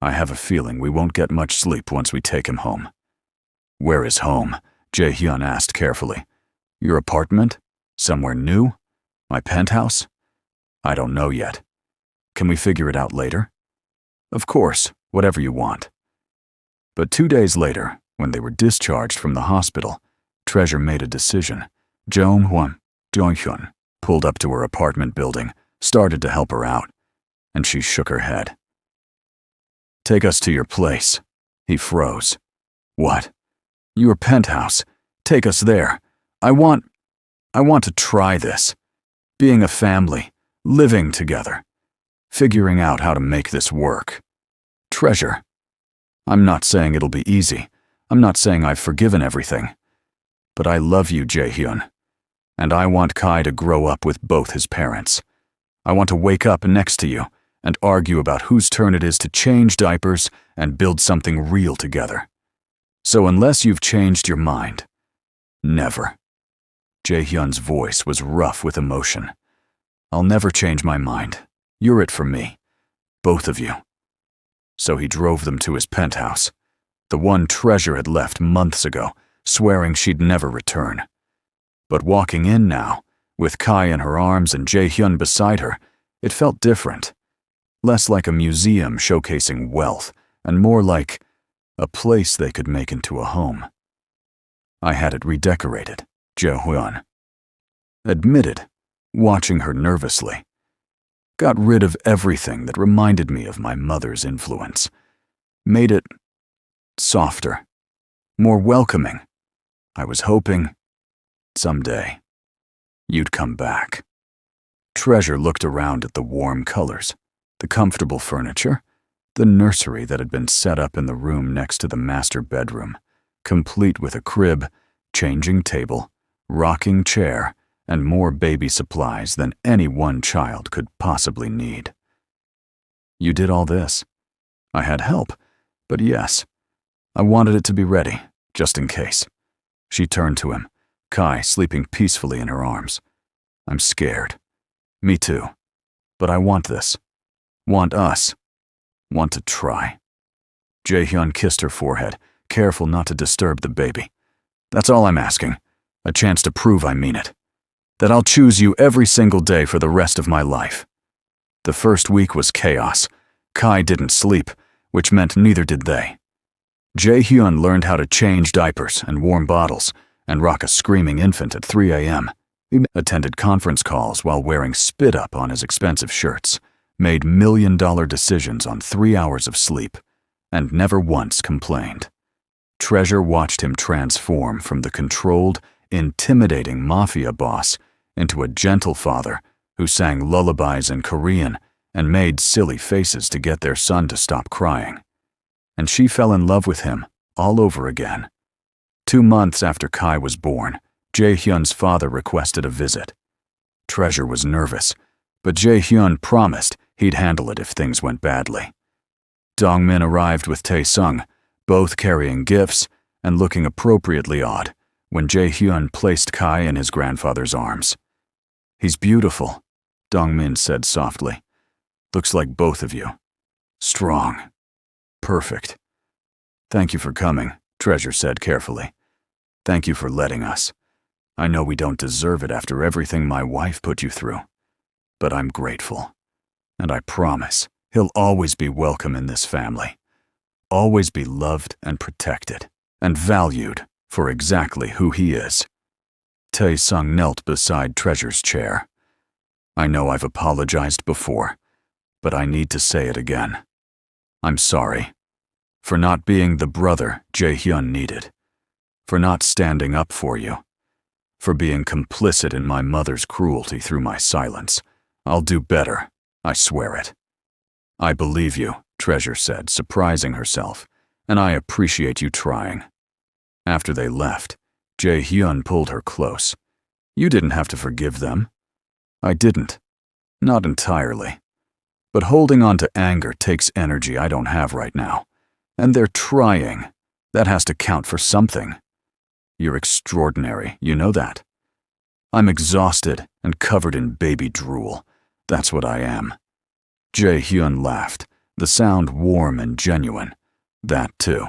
[SPEAKER 1] "I have a feeling we won't get much sleep once we take him home." "Where is home?" Jae-hyun asked carefully. "Your apartment? Somewhere new? My penthouse? I don't know yet. Can we figure it out later?" "Of course, whatever you want." But 2 days later, when they were discharged from the hospital, Treasure made a decision. Jong-hyun pulled up to her apartment building, started to help her out, and she shook her head. "Take us to your place." He froze. "What?" "Your penthouse. Take us there. I want to try this. Being a family, living together, figuring out how to make this work. Treasure. I'm not saying it'll be easy. I'm not saying I've forgiven everything. But I love you, Jae-hyun. And I want Kai to grow up with both his parents. I want to wake up next to you and argue about whose turn it is to change diapers and build something real together. So unless you've changed your mind, never." Jae-hyun's voice was rough with emotion. "I'll never change my mind. You're it for me. Both of you." So he drove them to his penthouse, the one Treasure had left months ago, swearing she'd never return. But walking in now, with Kai in her arms and Jae-hyun beside her, it felt different. Less like a museum showcasing wealth, and more like a place they could make into a home. "I had it redecorated," Jae-hyun admitted, watching her nervously. "Got rid of everything that reminded me of my mother's influence. Made it softer, more welcoming. I was hoping someday you'd come back." Treasure looked around at the warm colors, the comfortable furniture, the nursery that had been set up in the room next to the master bedroom, complete with a crib, changing table, rocking chair, and more baby supplies than any one child could possibly need. "You did all this. I had help, but yes, I wanted it to be ready, just in case." She turned to him, Kai sleeping peacefully in her arms. "I'm scared. Me too. But I want this. Want us. Want to try." Jae-hyun kissed her forehead, careful not to disturb the baby. That's all I'm asking. A chance to prove I mean it. That I'll choose you every single day for the rest of my life. The first week was chaos. Kai didn't sleep, which meant neither did they. Jae-hyun learned how to change diapers and warm bottles and rock a screaming infant at 3 a.m. He attended conference calls while wearing spit-up on his expensive shirts, made million-dollar decisions on 3 hours of sleep, and never once complained. Treasure watched him transform from the controlled, intimidating Mafia boss into a gentle father who sang lullabies in Korean and made silly faces to get their son to stop crying. And she fell in love with him all over again. 2 months after Kai was born, Jae-hyun's father requested a visit. Treasure was nervous, but Jae-hyun promised he'd handle it if things went badly. Dongmin arrived with Tae-sung, both carrying gifts and looking appropriately odd when Jae-hyun placed Kai in his grandfather's arms. "He's beautiful," Dongmin said softly. "Looks like both of you. Strong. Perfect." "Thank you for coming," Treasure said carefully. "Thank you for letting us. I know we don't deserve it after everything my wife put you through. But I'm grateful. And I promise he'll always be welcome in this family. Always be loved and protected and valued for exactly who he is." Tae-sung knelt beside Treasure's chair. "I know I've apologized before, but I need to say it again. I'm sorry. For not being the brother Jae-hyun needed. For not standing up for you. For being complicit in my mother's cruelty through my silence. I'll do better, I swear it." "I believe you," Treasure said, surprising herself, "and I appreciate you trying." After they left, Jae-hyun pulled her close. "You didn't have to forgive them." "I didn't. Not entirely. But holding on to anger takes energy I don't have right now. And they're trying. That has to count for something. You're extraordinary, you know that. I'm exhausted and covered in baby drool. That's what I am." Jae-hyun laughed, the sound warm and genuine. "That too."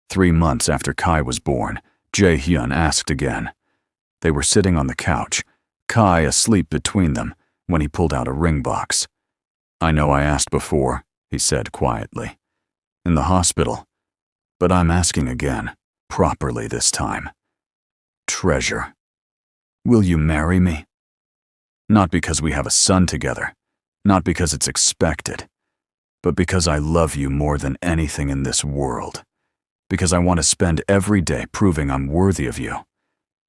[SPEAKER 1] 3 months after Kai was born, Jae-hyun asked again. They were sitting on the couch, Kai asleep between them, when he pulled out a ring box. "I know I asked before," he said quietly. "In the hospital. But I'm asking again, properly this time. Treasure, will you marry me? Not because we have a son together, not because it's expected, but because I love you more than anything in this world. Because I want to spend every day proving I'm worthy of you.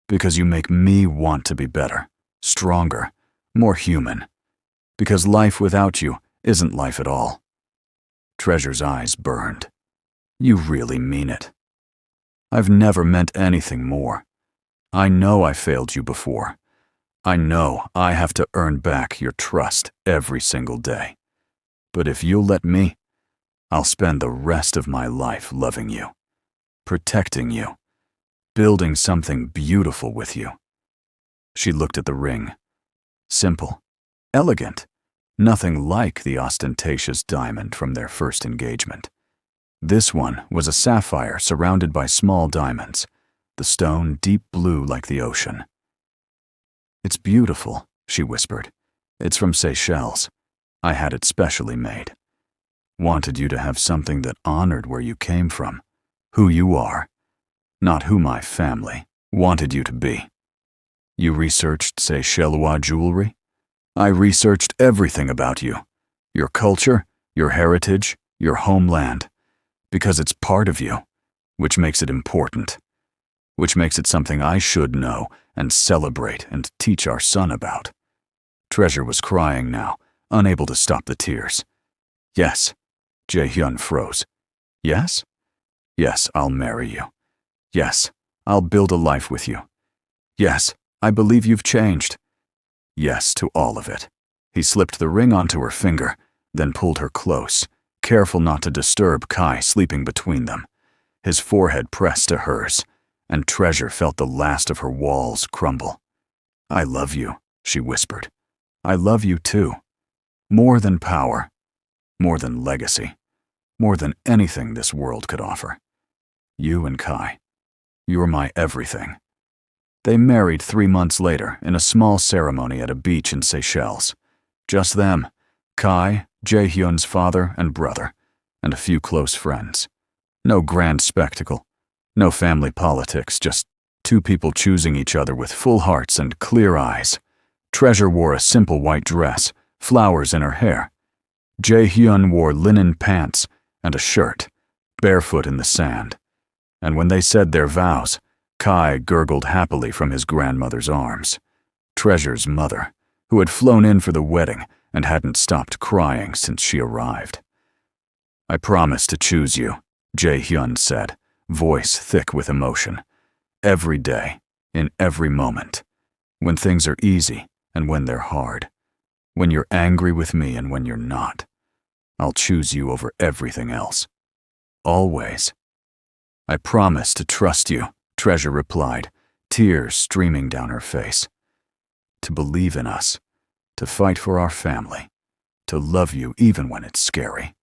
[SPEAKER 1] Because you make me want to be better, stronger, more human. Because life without you isn't life at all." Treasure's eyes burned. "You really mean it." "I've never meant anything more. I know I failed you before. I know I have to earn back your trust every single day. But if you'll let me, I'll spend the rest of my life loving you, protecting you, building something beautiful with you." She looked at the ring. Simple, elegant, nothing like the ostentatious diamond from their first engagement. This one was a sapphire surrounded by small diamonds, the stone deep blue like the ocean. "It's beautiful," she whispered. "It's from Seychelles. I had it specially made. Wanted you to have something that honored where you came from, who you are, not who my family wanted you to be." "You researched Seychellois jewelry?" "I researched everything about you. Your culture, your heritage, your homeland. Because it's part of you, which makes it important. Which makes it something I should know and celebrate and teach our son about." Treasure was crying now, unable to stop the tears. "Yes." Jae-hyun froze. "Yes?" "Yes, I'll marry you. Yes, I'll build a life with you. Yes, I believe you've changed. Yes to all of it." He slipped the ring onto her finger, then pulled her close, careful not to disturb Kai sleeping between them. His forehead pressed to hers, and Treasure felt the last of her walls crumble. "I love you," she whispered. "I love you too. More than power, more than legacy, more than anything this world could offer. You and Kai. You're my everything." They married 3 months later in a small ceremony at a beach in Seychelles. Just them, Kai, Jae-hyun's father and brother, and a few close friends. No grand spectacle, no family politics, just two people choosing each other with full hearts and clear eyes. Treasure wore a simple white dress, flowers in her hair. Jae-hyun wore linen pants and a shirt, barefoot in the sand. And when they said their vows, Kai gurgled happily from his grandmother's arms. Treasure's mother, who had flown in for the wedding and hadn't stopped crying since she arrived. "I promise to choose you," Jae-hyun said, voice thick with emotion. "Every day, in every moment. When things are easy and when they're hard. When you're angry with me and when you're not. I'll choose you over everything else. Always." "I promise to trust you," Treasure replied, tears streaming down her face. "To believe in us, to fight for our family, to love you even when it's scary,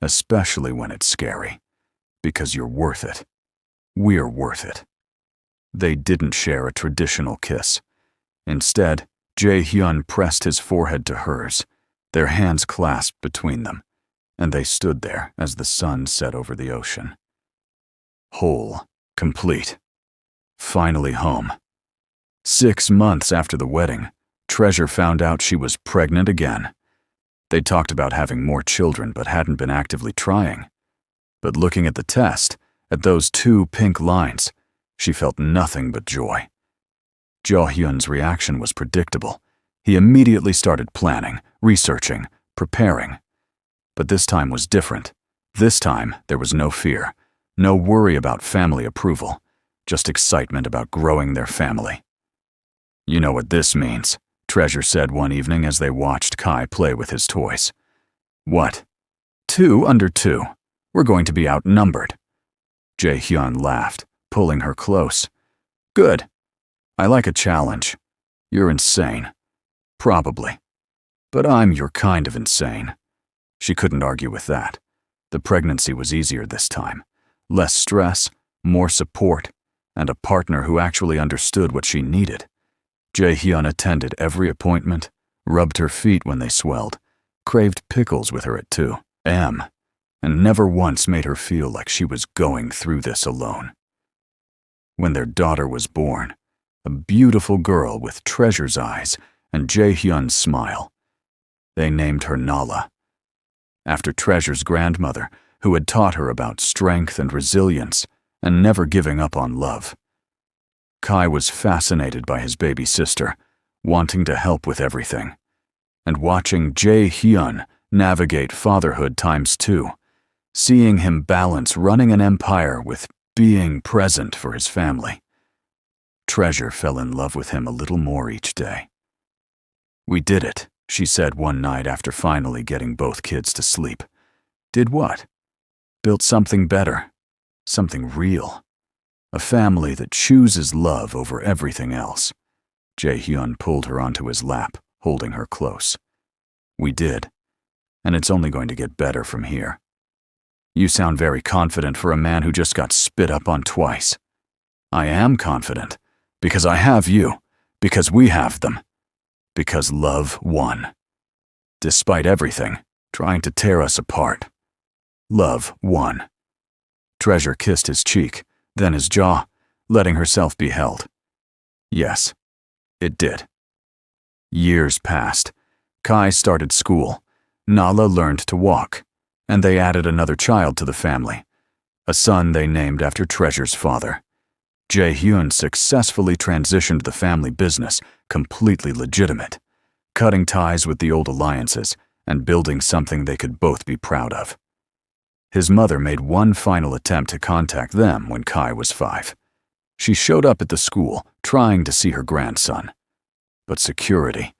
[SPEAKER 1] especially when it's scary, because you're worth it. We're worth it." They didn't share a traditional kiss. Instead, Jae-hyun pressed his forehead to hers, their hands clasped between them, and they stood there as the sun set over the ocean. Whole, complete. Finally home. 6 months after the wedding, Treasure found out she was pregnant again. They talked about having more children but hadn't been actively trying. But looking at the test, at those 2 pink lines, she felt nothing but joy. Jo-hyun's reaction was predictable. He immediately started planning, researching, preparing. But this time was different. This time, there was no fear, no worry about family approval, just excitement about growing their family. "You know what this means," Treasure said one evening as they watched Kai play with his toys. "What? 2 under 2. We're going to be outnumbered." Jae-hyun laughed, pulling her close. "Good. I like a challenge. You're insane. Probably. But I'm your kind of insane." She couldn't argue with that. The pregnancy was easier this time. Less stress, more support, and a partner who actually understood what she needed. Jae-hyun attended every appointment, rubbed her feet when they swelled, craved pickles with her at 2 a.m., and never once made her feel like she was going through this alone. When their daughter was born, a beautiful girl with Treasure's eyes and Jae-hyun's smile, they named her Nala, after Treasure's grandmother, who had taught her about strength and resilience and never giving up on love. Kai was fascinated by his baby sister, wanting to help with everything, and watching Jae-hyun navigate fatherhood ×2, seeing him balance running an empire with being present for his family. Treasure fell in love with him a little more each day. "We did it," she said one night after finally getting both kids to sleep. "Did what?" "Built something better, something real. A family that chooses love over everything else." Jae-hyun pulled her onto his lap, holding her close. "We did, and it's only going to get better from here." "You sound very confident for a man who just got spit up on twice." "I am confident, because I have you, because we have them, because love won. Despite everything, trying to tear us apart, love won." Treasure kissed his cheek, then his jaw, letting herself be held. Yes, it did. Years passed. Kai started school. Nala learned to walk, and they added another child to the family, a son they named after Treasure's father. Jae-hyun successfully transitioned the family business, completely legitimate, cutting ties with the old alliances and building something they could both be proud of. His mother made one final attempt to contact them when Kai was 5. She showed up at the school, trying to see her grandson. But security,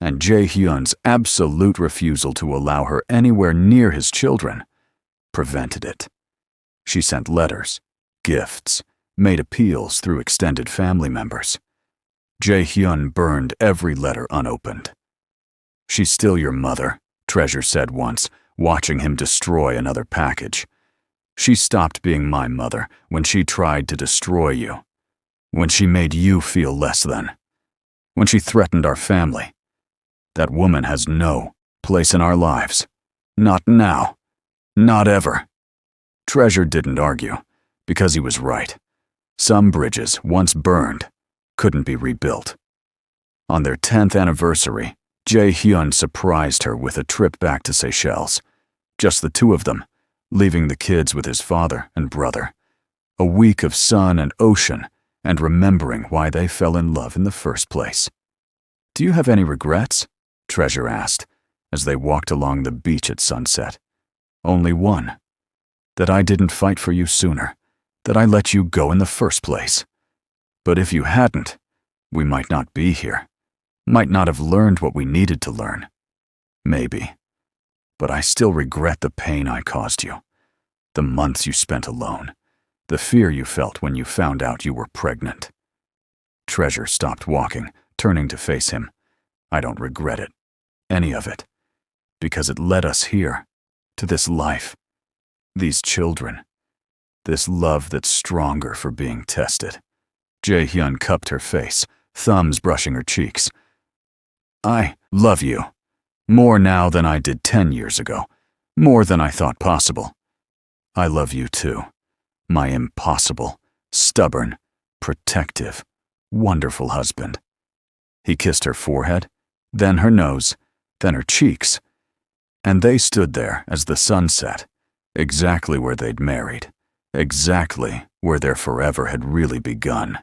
[SPEAKER 1] and Jae-hyun's absolute refusal to allow her anywhere near his children, prevented it. She sent letters, gifts, made appeals through extended family members. Jae-hyun burned every letter unopened. "She's still your mother," Treasure said once, watching him destroy another package. She stopped being my mother when she tried to destroy you. When she made you feel less than. When she threatened our family. That woman has no place in our lives. Not now. Not ever. Treasure didn't argue, because he was right. Some bridges, once burned, couldn't be rebuilt. On their 10th anniversary, Jae-hyun surprised her with a trip back to Seychelles. Just the two of them, leaving the kids with his father and brother. A week of sun and ocean, and remembering why they fell in love in the first place. "Do you have any regrets?" Treasure asked, as they walked along the beach at sunset. "Only one. That I didn't fight for you sooner. That I let you go in the first place. But if you hadn't, we might not be here. Might not have learned what we needed to learn. Maybe. But I still regret the pain I caused you. The months you spent alone. The fear you felt when you found out you were pregnant." Treasure stopped walking, turning to face him. "I don't regret it. Any of it. Because it led us here. To this life. These children. This love that's stronger for being tested." Jae-hyun cupped her face, thumbs brushing her cheeks. "I love you. More now than I did 10 years ago. More than I thought possible. I love you too. My impossible, stubborn, protective, wonderful husband." He kissed her forehead, then her nose, then her cheeks. And they stood there as the sun set, exactly where they'd married, exactly where their forever had really begun.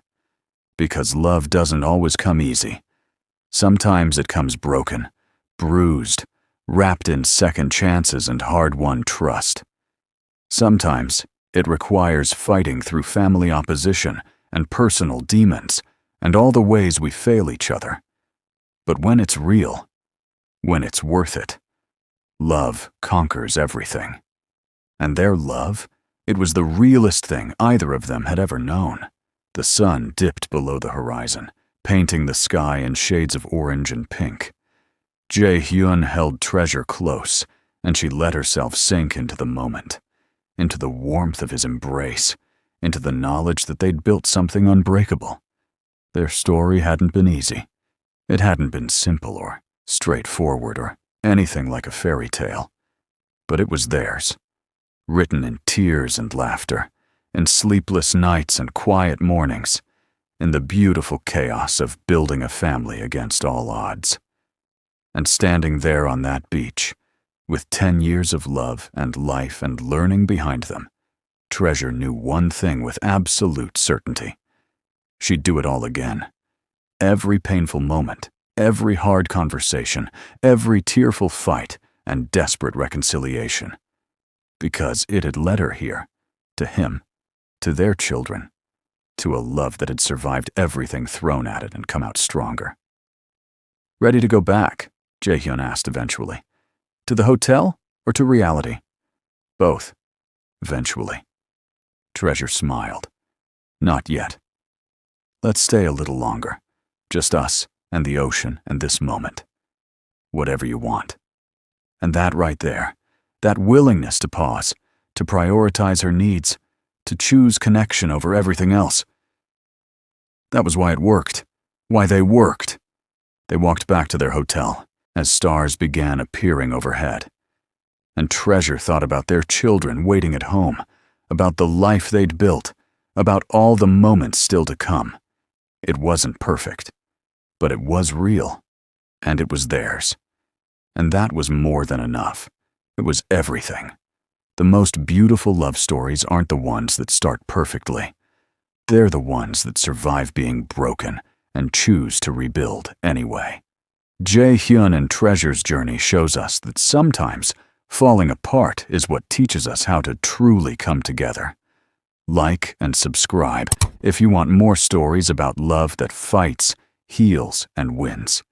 [SPEAKER 1] Because love doesn't always come easy. Sometimes it comes broken, bruised, wrapped in second chances and hard-won trust. Sometimes it requires fighting through family opposition and personal demons and all the ways we fail each other. But when it's real, when it's worth it, love conquers everything. And their love, it was the realest thing either of them had ever known. The sun dipped below the horizon, painting the sky in shades of orange and pink. Jae-hyun held Treasure close, and she let herself sink into the moment, into the warmth of his embrace, into the knowledge that they'd built something unbreakable. Their story hadn't been easy. It hadn't been simple or straightforward or anything like a fairy tale. But it was theirs, written in tears and laughter, in sleepless nights and quiet mornings, in the beautiful chaos of building a family against all odds. And standing there on that beach, with 10 years of love and life and learning behind them, Treasure knew one thing with absolute certainty. She'd do it all again. Every painful moment, every hard conversation, every tearful fight and desperate reconciliation. Because it had led her here, to him, to their children, to a love that had survived everything thrown at it and come out stronger. "Ready to go back?" Jae-hyun asked eventually. "To the hotel or to reality?" "Both. Eventually." Treasure smiled. "Not yet. Let's stay a little longer. Just us and the ocean and this moment. Whatever you want." And that right there, that willingness to pause, to prioritize her needs, to choose connection over everything else. That was why it worked. Why they worked. They walked back to their hotel as stars began appearing overhead. And Treasure thought about their children waiting at home, about the life they'd built, about all the moments still to come. It wasn't perfect, but it was real, and it was theirs. And that was more than enough. It was everything. The most beautiful love stories aren't the ones that start perfectly. They're the ones that survive being broken and choose to rebuild anyway. Jae-hyun and Treasure's journey shows us that sometimes falling apart is what teaches us how to truly come together. Like and subscribe if you want more stories about love that fights, heals, and wins.